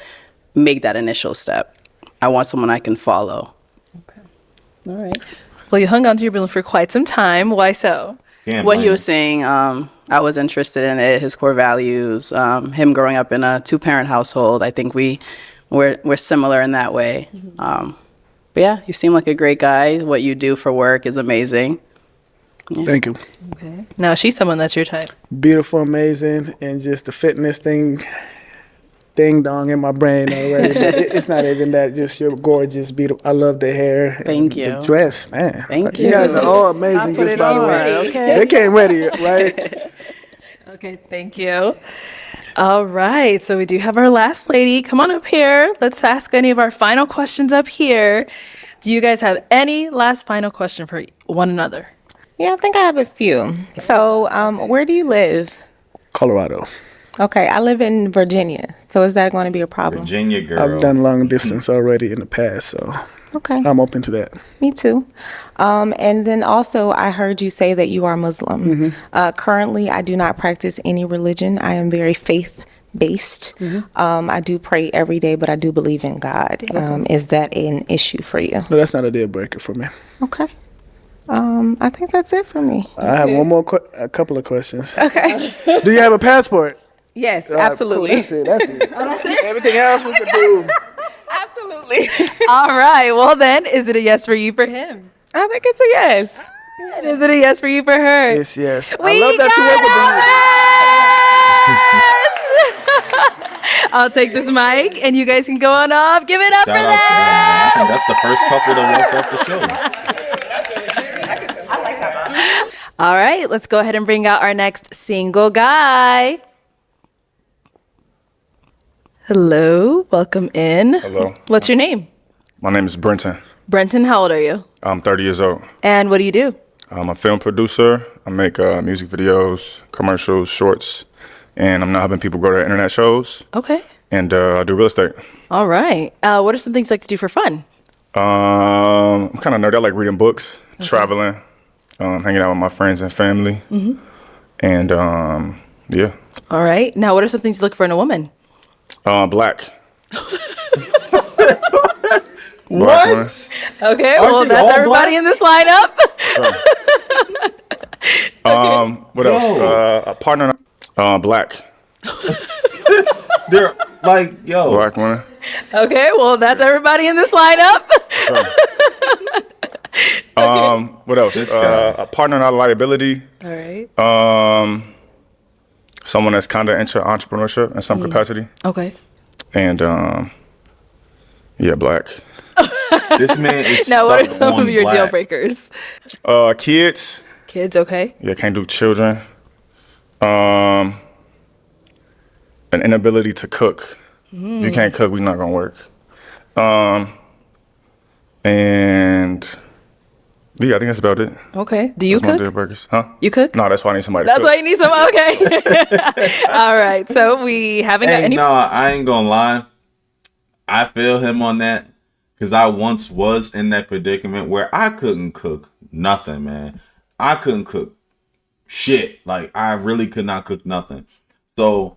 make that initial step. I want someone I can follow. All right. Well, you hung on to your balloon for quite some time. Why so? What he was saying, I was interested in it, his core values, him growing up in a 2-parent household. I think we're similar in that way. But yeah, you seem like a great guy. What you do for work is amazing. Yeah. Thank you. Okay. Now, she's someone that's your type. Beautiful, amazing, and just the fitness thing, ding dong in my brain already. But it's not even that. Just you're gorgeous, beautiful. I love the hair. Thank and you. The dress, man. Thank You guys are all amazing. put Just it by the on. way, Okay. they came ready, right? Okay, thank you. All right, so we do have our last lady. Come on up here. Let's ask any of our final questions up here. Do you guys have any last final question for one another? Yeah, I think I have a few. So, where do you live? Colorado. Okay, I live in Virginia. So is that going to be a problem? Virginia girl. I've done long distance already in the past, so Okay. I'm open to that. Me too. And then also, I heard you say that you are Muslim. Currently, I do not practice any religion. I am very faith-based. I do pray every day, but I do believe in God. Is that an issue for you? No, that's not a deal breaker for me. Okay. I think that's it for me. I have one more, a couple of questions. Okay. Do you have a passport? Yes, Cool. absolutely. That's it. That's it. Everything else we can do. Absolutely. All right, well then, is it a yes for you for him? I think it's a yes. And is it a yes for you for her? Yes, yes. We I love that you work with the I'll take this mic, and you guys can go on off. Give it up Shout for out to them. them. I think that's the first couple that worked off the show. All right, let's go ahead and bring out our next single guy. Hello, welcome in. Hello. What's your name? My name is Brenton. Brenton, how old are you? I'm 30 years old. And what do you do? I'm a film producer. I make music videos, commercials, shorts, and I'm now helping people grow their internet shows. Okay. And I do real estate. All right. What are some things you like to do for fun? I'm kind of nerdy. I like reading books, traveling, hanging out with my friends and family. And yeah. All right. Now, what are some things you look for in a woman? Black. What? Okay, Aren't well, they that's all everybody black? in this lineup. What else? A partner. Black. They're like, yo. Black woman. Okay, well, that's everybody in this lineup. What else? This guy. A partner, not a liability. All right. Someone that's kind of into entrepreneurship in some capacity. Okay. And yeah, black. This man is Now, what are stuck some of on your deal black. breakers? Kids. Kids, okay. Yeah, can't do children. An inability to cook. If you can't cook, we're not gonna work. And yeah, I think that's about it. Okay. Do you That's my cook? deal breakers. Huh? You cook? No, that's why I need somebody to That's cook. why you need some. Okay. All right. So we haven't got Hey, any. no, I ain't gonna lie. I feel him on that because I once was in that predicament where I couldn't cook nothing, man. I couldn't cook shit. Like, I really could not cook nothing. So,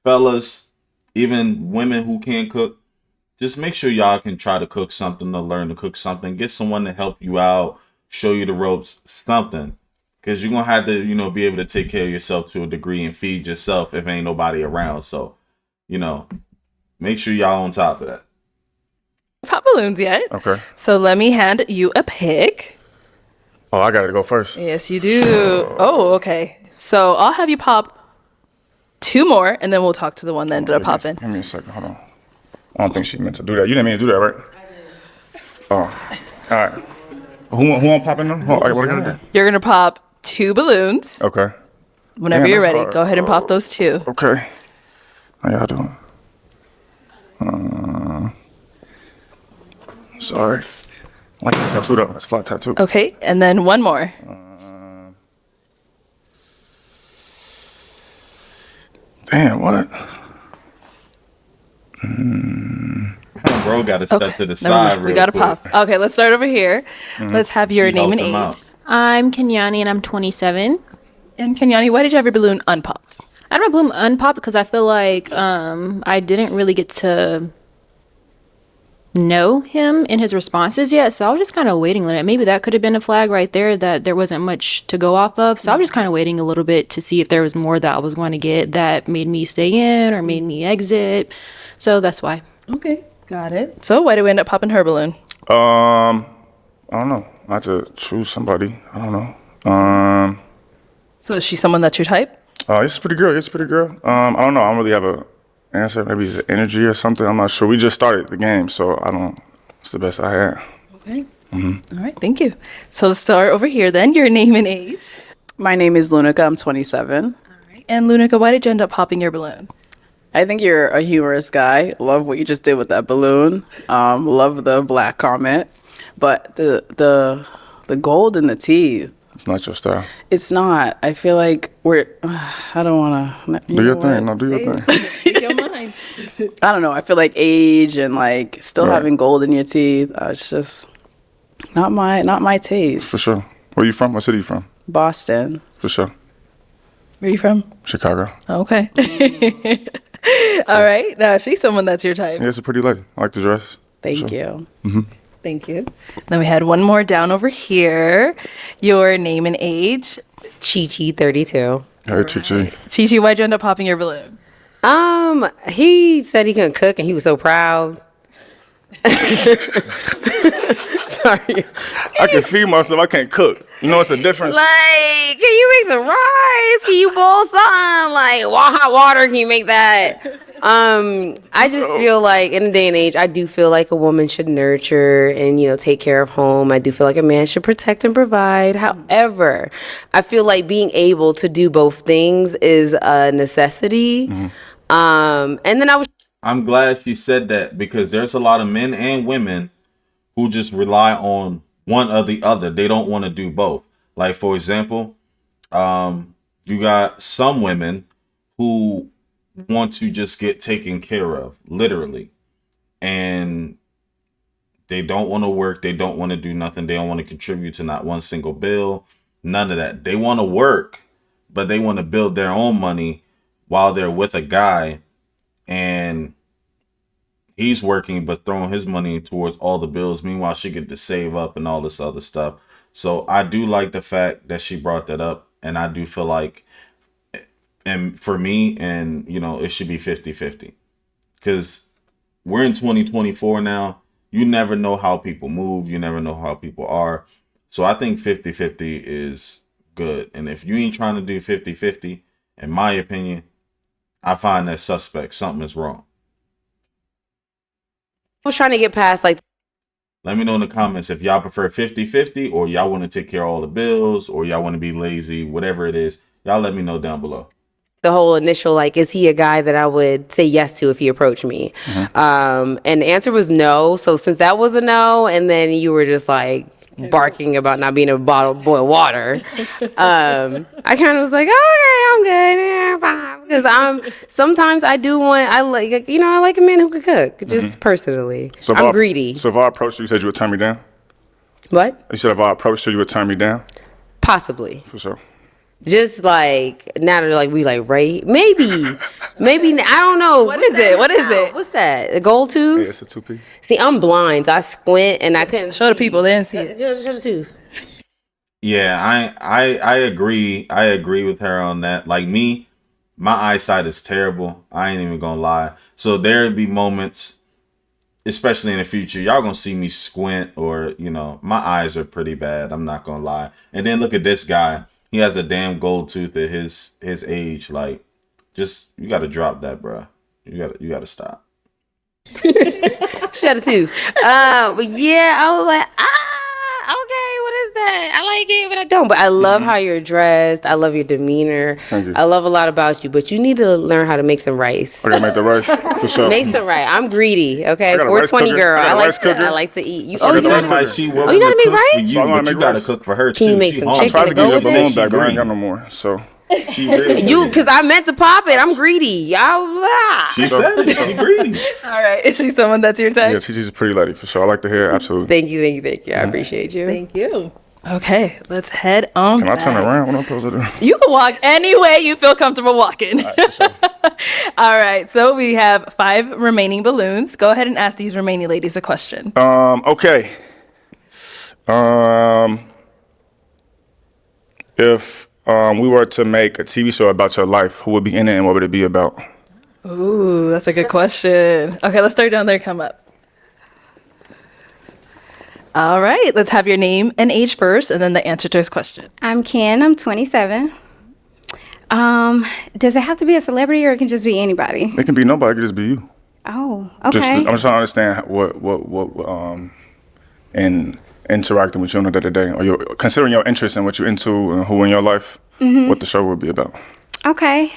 fellas, even women who can't cook, just make sure y'all can try to cook something, to learn to cook something. Get someone to help you out, show you the ropes, something. Because you're going to have to, be able to take care of yourself to a degree and feed yourself if ain't nobody around. So, make sure y'all on top of that. Pop balloons yet. Okay. So let me hand you a pick. Oh, I gotta go first. Yes, you do. Oh, okay. So I'll have you pop 2 more, and then we'll talk to the one that ended up popping. Give me a second. Hold on. I don't think she meant to do that. You didn't mean to do that, right? Oh, all right. Who I'm popping them? What I gotta You're gonna pop 2 balloons. do? Okay. Whenever Damn, you're that's ready, hard. go ahead and pop those 2. Okay. How y'all doing? Sorry. I like the tattoo though. It's a flat tattoo. Okay, and then 1 more. Damn, what? Bro got to step to the Never side mind. We real gotta quick. pop. Okay, let's start over here. Let's have your She name and helped him age. out. I'm Kenyani and I'm 27. And Kenyani, why did you have your balloon unpopped? I had my balloon unpopped because I feel like I didn't really get to know him in his responses yet. So I was just kind of waiting a little bit. Maybe that could have been a flag right there that there wasn't much to go off of. So I was just kind of waiting a little bit to see if there was more that I was going to get that made me stay in or made me exit. So that's why. Okay, got it. So why did we end up popping her balloon? I don't know. I had to choose somebody. I don't know. So is she someone that's your type? It's a pretty girl. It's a pretty girl. I don't know. I don't really have a answer. Maybe it's energy or something. I'm not sure. We just started the game, so I don't. It's the best I had. Okay. All right, thank you. So let's start over here then. Your name and age. My name is Lunica. I'm 27. And Lunica, why did you end up popping your balloon? I think you're a humorous guy. Love what you just did with that balloon. Love the black comment, but the gold in the teeth. It's not your style. It's not. I feel like we're. I don't want to. Do your thing. No, do your thing. Speak your mind. I don't know. I feel like age and like still Right. having gold in your teeth. It's just not my taste. For sure. Where you from? What city you from? Boston. For sure. Where are you from? Chicago. Okay. All right. Now she's someone that's your type. Yeah, it's a pretty lady. I like the dress. Thank you. Thank you. Then we had one more down over here. Your name and age. Chi-Chi, 32. Hey, Chi-Chi. Chi-Chi, why'd you end up popping your balloon? He said he couldn't cook and he was so proud. Sorry. I can feed myself. I can't cook. You know, it's a difference. Like, can you make some rice? Can you boil something? Like, hot water, can you make that? I just feel like in the day and age, I do feel like a woman should nurture and, take care of home. I do feel like a man should protect and provide. However, I feel like being able to do both things is a necessity. And then I'm glad she said that because there's a lot of men and women who just rely on one or the other. They don't want to do both. Like, for example, you got some women who want to just get taken care of, literally. And they don't want to work. They don't want to do nothing. They don't want to contribute to not one single bill. None of that. They want to work, but they want to build their own money while they're with a guy. And he's working, but throwing his money towards all the bills. Meanwhile, she get to save up and all this other stuff. So I do like the fact that she brought that up. And I do feel like, and for me, and it should be 50-50. Because we're in 2024 now. You never know how people move. You never know how people are. So I think 50-50 is good. And if you ain't trying to do 50-50, in my opinion, I find that suspect. Something is wrong. I was trying to get past like Let me know in the comments if y'all prefer 50-50 or y'all want to take care of all the bills or y'all want to be lazy, whatever it is. Y'all let me know down below. the whole initial, like, is he a guy that I would say yes to if he approached me? And the answer was no. So since that was a no, and then you were just like barking about not being able to boil water, I kind of was like, okay, I'm good, yeah, fine. Because sometimes I like a man who could cook, just personally. So I'm greedy. So if I approached you, you said you would turn me down? What? You said if I approached you, you would turn me down? Possibly. For sure. Just like now that we like right, maybe I don't know. What is it? What's that? A gold tooth? Yeah, it's a 2P. See, I'm blind, so I squint and I couldn't show the people. They didn't see it. Show the tooth. Yeah, I agree. I agree with her on that. Like me, my eyesight is terrible. I ain't even gonna lie. So there'd be moments, especially in the future, y'all gonna see me squint or, my eyes are pretty bad. I'm not gonna lie. And then look at this guy. He has a damn gold tooth at his age. Like, just, you gotta drop that, bro. You gotta stop. Shut it too. But yeah, I was like, okay, what is that? I like it, but I don't. But I love how you're dressed. I love your demeanor. Thank you. I love a lot about you, but you need to learn how to make some rice. I gotta make the rice for sure. Make some rice. I'm greedy, okay? I got a 420 rice girl. cooker. I like to eat. You I got the rice cooker. She you know how to make rice? For you, but you gotta cook for her Can too. you make She some hungry. chicken I tried to to go give you a with balloon it? back, but I ain't got no more. So She really You, because I meant to pop it. I'm greedy. Y'all. She said it. She greedy. All right. Is she someone that's your type? yeah, TT's a pretty lady for sure. I like the hair, absolutely. Thank you. I appreciate you. Thank you. Okay, let's head on. Can I turn around? What am I supposed to do? You can walk any way you feel comfortable walking. All right, for sure. All right, so we have 5 remaining balloons. Go ahead and ask these remaining ladies a question. Okay. If we were to make a TV show about your life, who would be in it and what would it be about? Ooh, that's a good question. Okay, let's start down there. Come up. All right, let's have your name and age first, and then the answer to this question. I'm Ken. I'm 27. Does it have to be a celebrity or it can just be anybody? It can be nobody. It could just be you. Oh, I'm okay. just trying to understand what in interacting with you on a day-to-day, or considering your interest in what you're into and who in your life, what the show would be about. Okay.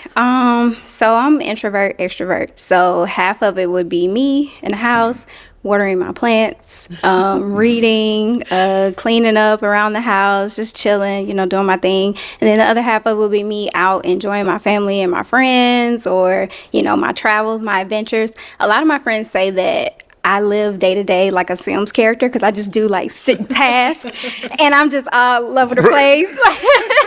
So I'm introvert, extrovert. So half of it would be me in the house, watering my plants, reading, cleaning up around the house, just chilling, doing my thing. And then the other half of it would be me out enjoying my family and my friends, or, my travels, my adventures. A lot of my friends say that I live day to day like a Sims character because I just do like sit tasks and I'm just all over the place.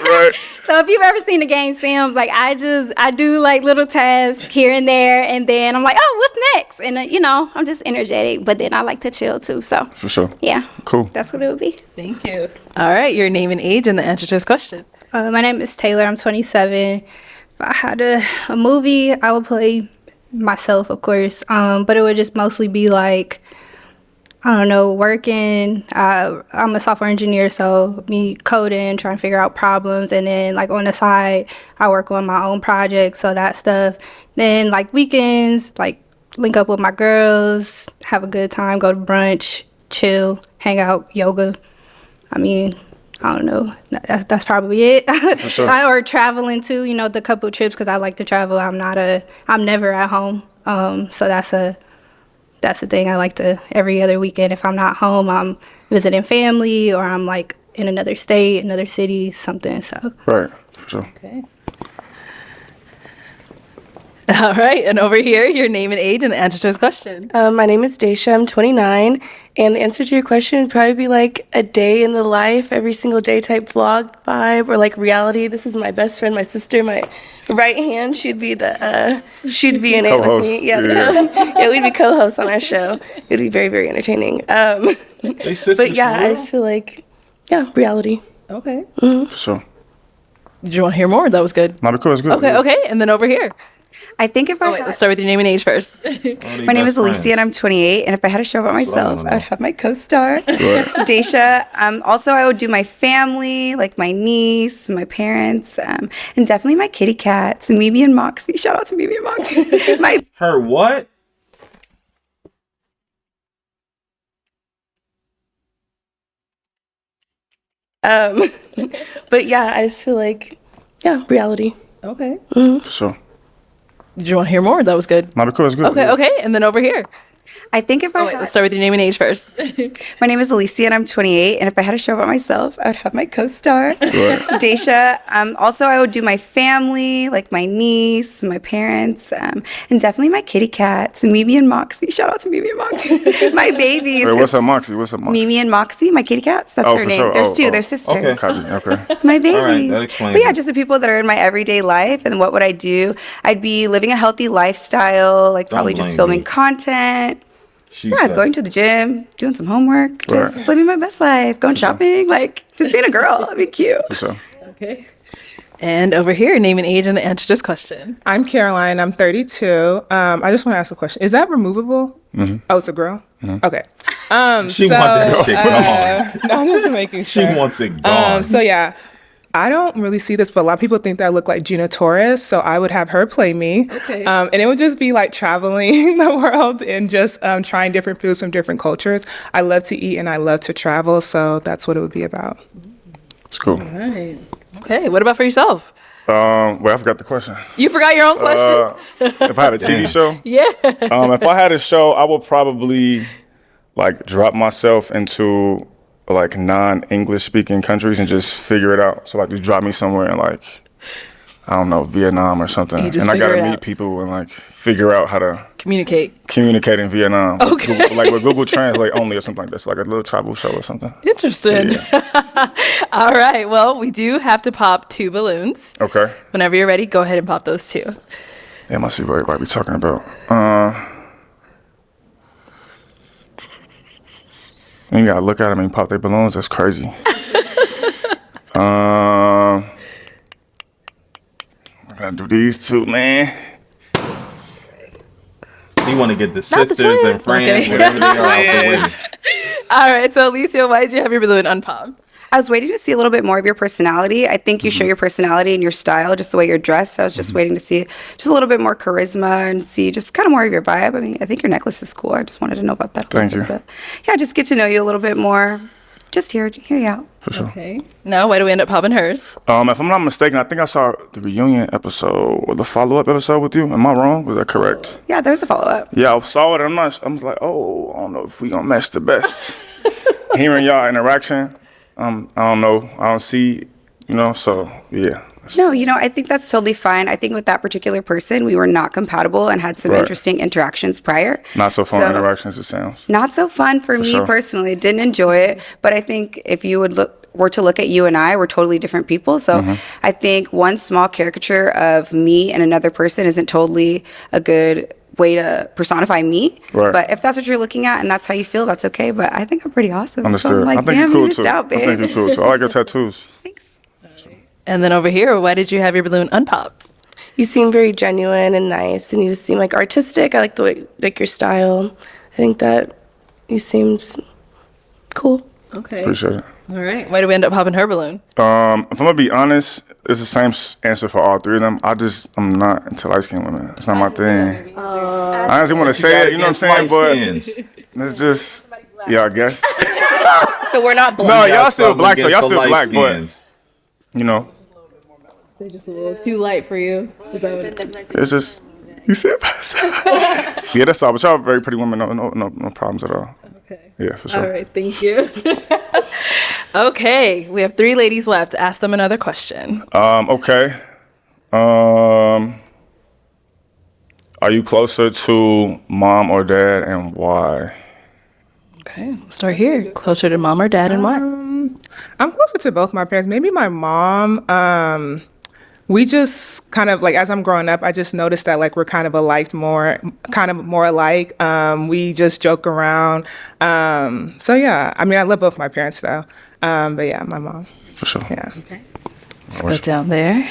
Right. So if you've ever seen the game Sims, like I do like little tasks here and there, and then I'm like, oh, what's next? And I'm just energetic, but then I like to chill too. So For sure. yeah, Cool. that's what it would be. Thank you. All right, your name and age and the answer to this question. My name is Taylor. I'm 27. If I had a movie, I would play myself, of course, but it would just mostly be like, I don't know, working. I'm a software engineer, so me coding, trying to figure out problems, and then like on the side, I work on my own projects, so that stuff. Then like weekends, like link up with my girls, have a good time, go to brunch, chill, hang out, yoga. I mean, I don't know. That's probably it. For sure. Or traveling too. The couple trips because I like to travel. I'm never at home. So that's the thing. I like to every other weekend. If I'm not home, I'm visiting family or I'm like in another state, another city, something. So Right. For sure. Okay. All right, and over here, your name and age and the answer to this question. My name is Daisha. I'm 29. And the answer to your question would probably be like a day in the life, every single day type vlog vibe, or like reality. This is my best friend, my sister, my right hand. She'd be in it with Co-host. me. Yeah, Yeah. yeah, we'd be co-hosts on our show. It'd be very, very entertaining. They sisters But yeah, for I real? just feel like, yeah, reality. Okay. For sure. Did you want to hear more? That was good. No, because it's good. Okay, and then over here. I think if I Wait, let's start with your name and age first. My name is Alicia and I'm 28. And if I had a show about myself, I would have my co-star, Daisha. Also, I would do my family, like my niece, my parents, and definitely my kitty cats, Mimi and Moxie. Shout out to Mimi and Moxie. Her what? But yeah, I just feel like, reality. Okay. For sure. Did you want to hear more? That was good. No, because good. Okay, okay. And then over here. I think if I let's start with your name and age first. My name is Alicia and I'm 28. And if I had a show about myself, I would have my co-star, Daisha. Also, I would do my family, like my niece, my parents, and definitely my kitty cats, Mimi and Moxie. Shout out to Mimi and Moxie. My babies. Wait, what's up, Moxie? What's up, Moxie? Mimi and Moxie, my kitty cats. That's their for name. sure. There's two. They're sisters. Okay. Copy. Okay. My All right, babies. that explains But yeah, it. just the people that are in my everyday life. And what would I do? I'd be living a healthy lifestyle, like probably just blame filming me. content. She Yeah, said. going to the gym, doing some homework, just living my best life, going shopping, like just being a girl. That'd be cute. For sure. Okay. And over here, name and age and answer this question. I'm Caroline. I'm 32. I just want to ask a question. Is that removable? Oh, it's a girl? Okay. She want that shit gone. No, I'm just making She sure. wants it gone. So yeah, I don't really see this, but a lot of people think that I look like Gina Torres. So I would have her play me. Okay. And it would just be like traveling the world and just trying different foods from different cultures. I love to eat and I love to travel. So that's what it would be about. It's cool. All right. Okay. What about for yourself? Wait, I forgot the question. You forgot your own question? If I had a TV show? Yeah. If I had a show, I would probably like drop myself into like non-English speaking countries and just figure it out. So like just drop me somewhere in like, I don't know, Vietnam or something. You just And I gotta figure it meet out. people and like figure out how to Communicate. communicate in Vietnam. Okay. Google, like with Google Translate only or something like this, like a little travel show or something. Interesting. All right. Well, we do have to pop 2 balloons. Okay. Whenever you're ready, go ahead and pop those 2. Damn, I see what everybody be talking about. You gotta look at them and pop their balloons. That's crazy. I gotta do these 2, man. You want to get the Not the sisters and twins. friends, Okay. whatever they are, out the way. All right. So, Alicia, why did you have your balloon unpopped? I was waiting to see a little bit more of your personality. I think you show your personality and your style, just the way you're dressed. I was just waiting to see just a little bit more charisma and see just kind of more of your vibe. I mean, I think your necklace is cool. I just wanted to know about that. Thank you. But yeah, just get to know you a little bit more. Just hear you out. For sure. Okay. Now, why do we end up popping hers? If I'm not mistaken, I think I saw the reunion episode or the follow-up episode with you. Am I wrong? Was that correct? Yeah, there's a follow-up. Yeah, I saw it. I was like, oh, I don't know if we gonna match the best. Hearing y'all interaction, I don't know. I don't see, so yeah. No, I think that's totally fine. I think with that particular person, we were not compatible and had some Right. interesting interactions prior. Not so fun So- interactions, it sounds. Not so fun for me sure. personally. Didn't enjoy it, but I think if you were to look at you and I, we're totally different people. So I think one small caricature of me and another person isn't totally a good way to personify me. Right. But if that's what you're looking at and that's how you feel, that's okay. But I think I'm pretty awesome. Understood. So I'm like, I think damn, you're cool you missed too. out, I babe. think you're cool too. I like your tattoos. And then over here, why did you have your balloon unpopped? You seem very genuine and nice, and you just seem like artistic. I like the way, like your style. I think that you seemed cool. Okay. Appreciate it. All right. Why do we end up popping her balloon? If I'm gonna be honest, it's the same answer for all 3 of them. I'm not into light skinned women. It's not my thing. I honestly want to say it, you know what I'm saying? But it's just, yeah, I guess. So we're not No, black. y'all still black though. Y'all Against the still black, but light-skins. They're just a little too light for you. Is that what it's just you see it. Yeah, that's all. But y'all very pretty women. No problems at all. Okay. Yeah, for sure. All right. Thank you. Okay. We have 3 ladies left. Ask them another question. Okay. Are you closer to mom or dad, and why? Okay. We'll start here. Closer to mom or dad, and why? I'm closer to both my parents. Maybe my mom. We just kind of like, as I'm growing up, I just noticed that like we're kind of more alike. We just joke around. So yeah, I mean, I love both my parents though. But yeah, my mom. For sure. Yeah. Let's go down there.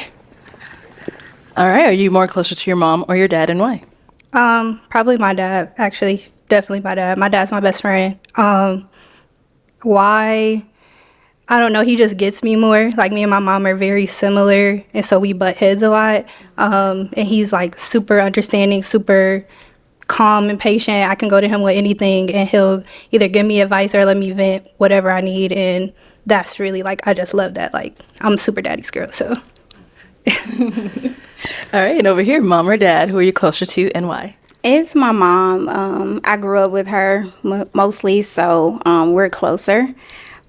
All right. Are you more closer to your mom or your dad, and why? Probably my dad. Actually, definitely my dad. My dad's my best friend. Why? I don't know. He just gets me more. Like me and my mom are very similar, and so we butt heads a lot. And he's like super understanding, super calm and patient. I can go to him with anything, and he'll either give me advice or let me vent whatever I need. And that's really like I just love that. Like I'm a super daddy's girl. So. All right. And over here, mom or dad, who are you closer to, and why? It's my mom. I grew up with her mostly, so we're closer.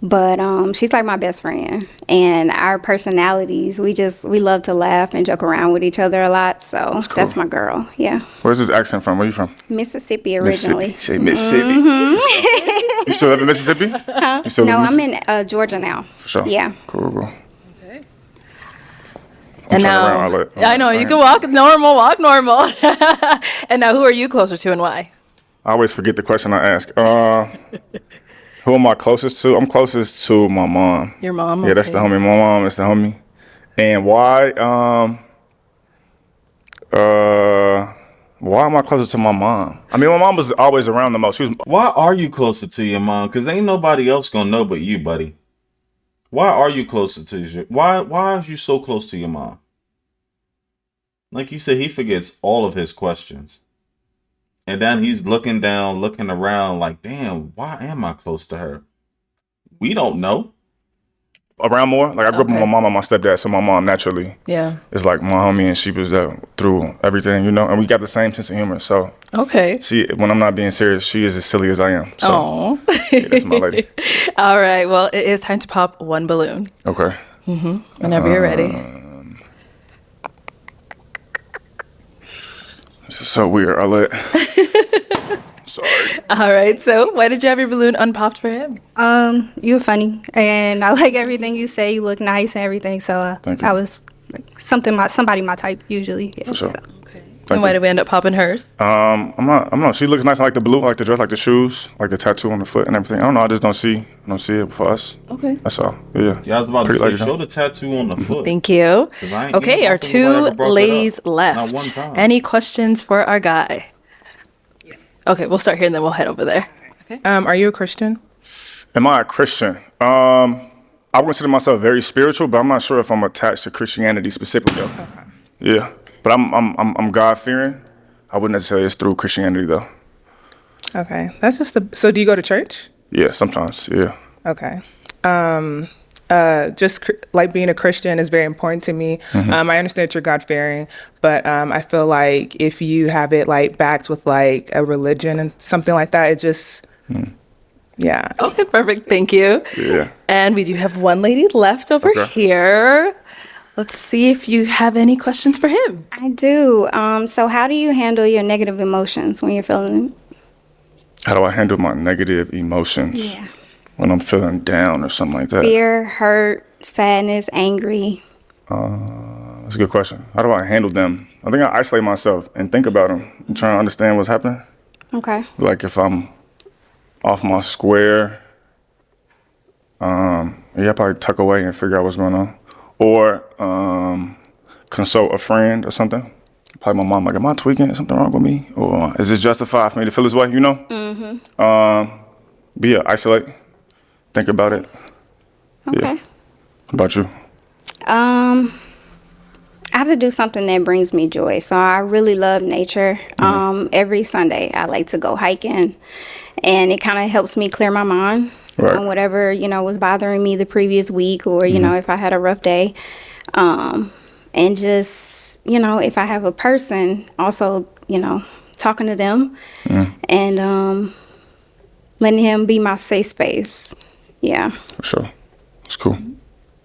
But she's like my best friend, and our personalities, we love to laugh and joke around with each other a lot. So that's my girl. Yeah. Where's this accent from? Where are you from? Mississippi originally. Mississippi. Say Mississippi. You still live in Mississippi? Huh? You still No, live in I'm in Georgia now. For sure. Yeah. Cool. And now, I know you can walk normal. And now, who are you closer to, and why? I always forget the question I ask. Who am I closest to? I'm closest to my mom. Your mom? Yeah, that's the homie. My mom is the homie. And why? Why am I closer to my mom? I mean, my mom was always around the most. Why are you closer to your mom? Because ain't nobody else gonna know but you, buddy. Why are you closer to your? Why are you so close to your mom? Like you said, he forgets all of his questions. And then he's looking down, looking around like, damn, why am I close to her? We don't know. Around more? Like I grew up with my mom and my stepdad, so my mom naturally is like my homie, and she was there through everything, you know? And we got the same sense of humor, so. Okay. When I'm not being serious, she is as silly as I am. So, oh. Yeah, that's my lady. All right, well, it is time to pop one balloon. Okay. Whenever you're ready. This is so weird. I'll let. Sorry. All right. So, why did you have your balloon unpopped for him? You're funny, and I like everything you say. You look nice and everything. So I was like somebody my type usually. Yeah, For sure. So. And why did we end up popping hers? I'm not. She looks nice. I like the blue. I like the dress, like the shoes, like the tattoo on the foot and everything. I don't know. I just don't see it for us. Okay. That's all. Yeah. Yeah, I was about to Pretty say, show the tattoo on the foot. Thank you. 'Cause I ain't Okay, even our fucking with two whoever brought that ladies up. left. Not one time. Any questions for our guy? Okay, we'll start here and then we'll head over there. Are you a Christian? Am I a Christian? I would consider myself very spiritual, but I'm not sure if I'm attached to Christianity specifically. Though. Okay. Yeah, but I'm God fearing. I wouldn't necessarily it's through Christianity though. Okay, that's just so. Do you go to church? Yeah, sometimes. Yeah. Okay. Like being a Christian is very important to me. I understand that you're God fearing, but I feel like if you have it like backed with like a religion and something like that, it just, yeah. Okay, perfect. Thank you. Yeah. And we do have one lady left over here. Let's see if you have any questions for him. I do. So how do you handle your negative emotions when you're feeling? How do I handle my negative emotions? Yeah. When I'm feeling down or something like that. Fear, hurt, sadness, angry. That's a good question. How do I handle them? I think I isolate myself and think about them and try to understand what's happening. Okay. Like if I'm off my square, I probably tuck away and figure out what's going on. Or consult a friend or something. Probably my mom, like, am I tweaking? Is something wrong with me? Or is it justified for me to feel this way, you know? Isolate. Think about it. Okay. Yeah. How about you? I have to do something that brings me joy. So I really love nature. Every Sunday I like to go hiking, and it kind of helps me clear my mind on whatever, was bothering me the previous week, or, if I had a rough day. And just, if I have a person, also, talking to them and letting him be my safe space. Yeah. For sure. It's cool.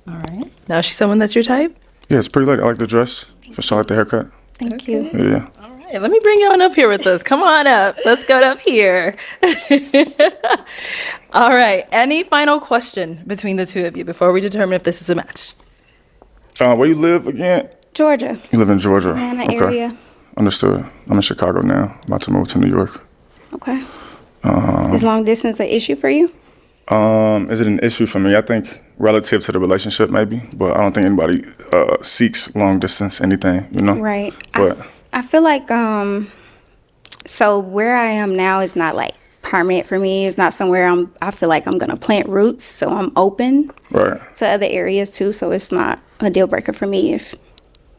All right. Now, is she someone that's your type? Yeah, it's pretty late. I like the dress. For sure, I like the haircut. Thank you. Yeah. All right. Let me bring you on up here with us. Come on up. Let's go up here. All right. Any final question between the two of you before we determine if this is a match? Where you live again? Georgia. You live in Georgia. Atlanta area. Understood. I'm in Chicago now. About to move to New York. Okay. Is long distance an issue for you? Is it an issue for me? I think relative to the relationship, maybe, but I don't think anybody seeks long distance anything, you know. Right. But I feel like so where I am now is not like permanent for me. It's not somewhere I feel like I'm gonna plant roots. So I'm open right, to other areas too. So it's not a deal breaker for me if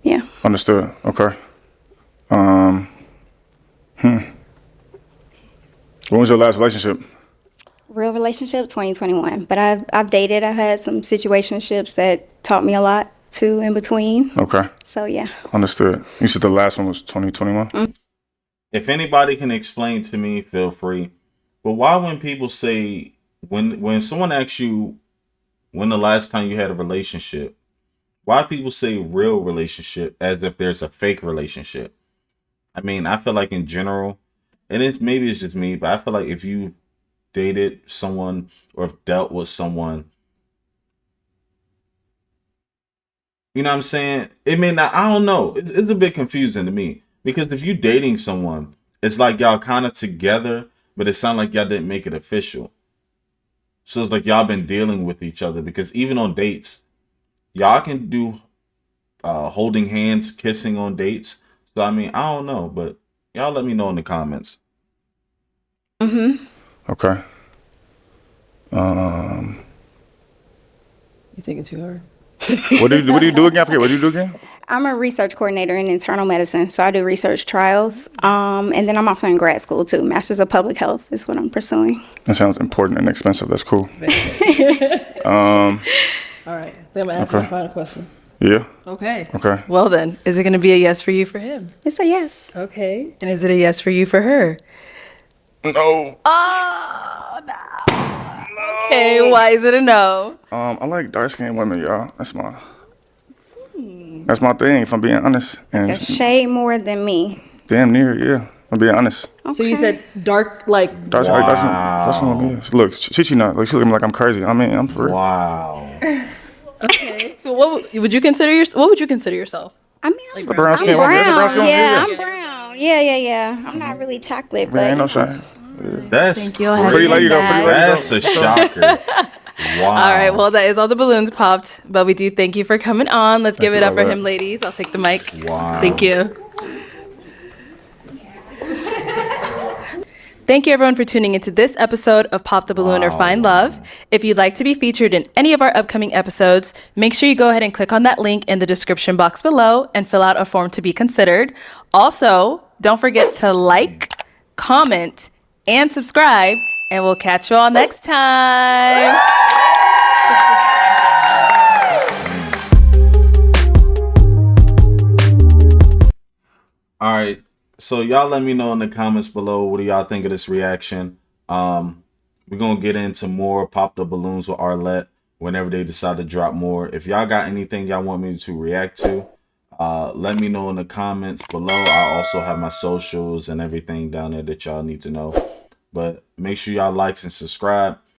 yeah. understood. Okay. When was your last relationship? Real relationship 2021. But I've dated. I've had some situationships that taught me a lot too in between. Okay. So yeah. Understood. You said the last one was 2021? If anybody can explain to me, feel free. But why when people say when someone asks you when the last time you had a relationship, why people say real relationship as if there's a fake relationship? I mean, I feel like in general, and maybe it's just me, but I feel like if you dated someone or have dealt with someone, you know what I'm saying? It may not, I don't know. It's a bit confusing to me because if you dating someone, it's like y'all kind of together, but it sounds like y'all didn't make it official. So it's like y'all been dealing with each other because even on dates, y'all can do holding hands, kissing on dates. So I mean, I don't know, but y'all let me know in the comments. Okay. You thinking too hard? What do you do again? I forget. What do you do again? I'm a research coordinator in internal medicine, so I do research trials. And then I'm also in grad school too. Masters of Public Health is what I'm pursuing. That sounds important and expensive. That's cool. All right. Then I'm gonna ask my final question. Yeah. Okay. Okay. Well then, is it gonna be a yes for you for him? It's a yes. Okay. And is it a yes for you for her? No. Oh no. Okay, why is it a no? I like dark skinned women, y'all. That's my thing. If I'm being honest, and A shade more than me. damn near, yeah. If I'm being honest. So you said dark, like Dark skin, that's what it is. Look, she not like she looking like I'm crazy. I mean, I'm for real. Wow. okay. So what would you consider What would you consider yourself? I mean, It's a brown skin woman. It's a brown skin woman. Yeah, I'm brown. Yeah. I'm not really chocolate, Man, ain't no but shame. That's Thank you. I'll have Pretty you lady though. back. Pretty lady That's though. a shocker. Wow. All right, well, that is all the balloons popped, but we do thank you for coming on. Let's give you, it up for Robert. him, ladies. I'll take the mic. Wow. Thank you. Thank you, everyone, for tuning into this episode of Pop the Balloon or Find Love. If you'd like to be featured in any of our upcoming episodes, make sure you go ahead and click on that link in the description box below and fill out a form to be considered. Also, don't forget to like, comment, and subscribe, and we'll catch you all next time. All right. So y'all let me know in the comments below what do y'all think of this reaction. We're gonna get into more Pop the Balloons with Arlette whenever they decide to drop more. If y'all got anything y'all want me to react to, let me know in the comments below. I also have my socials and everything down there that y'all need to know. But make sure y'all like and subscribe.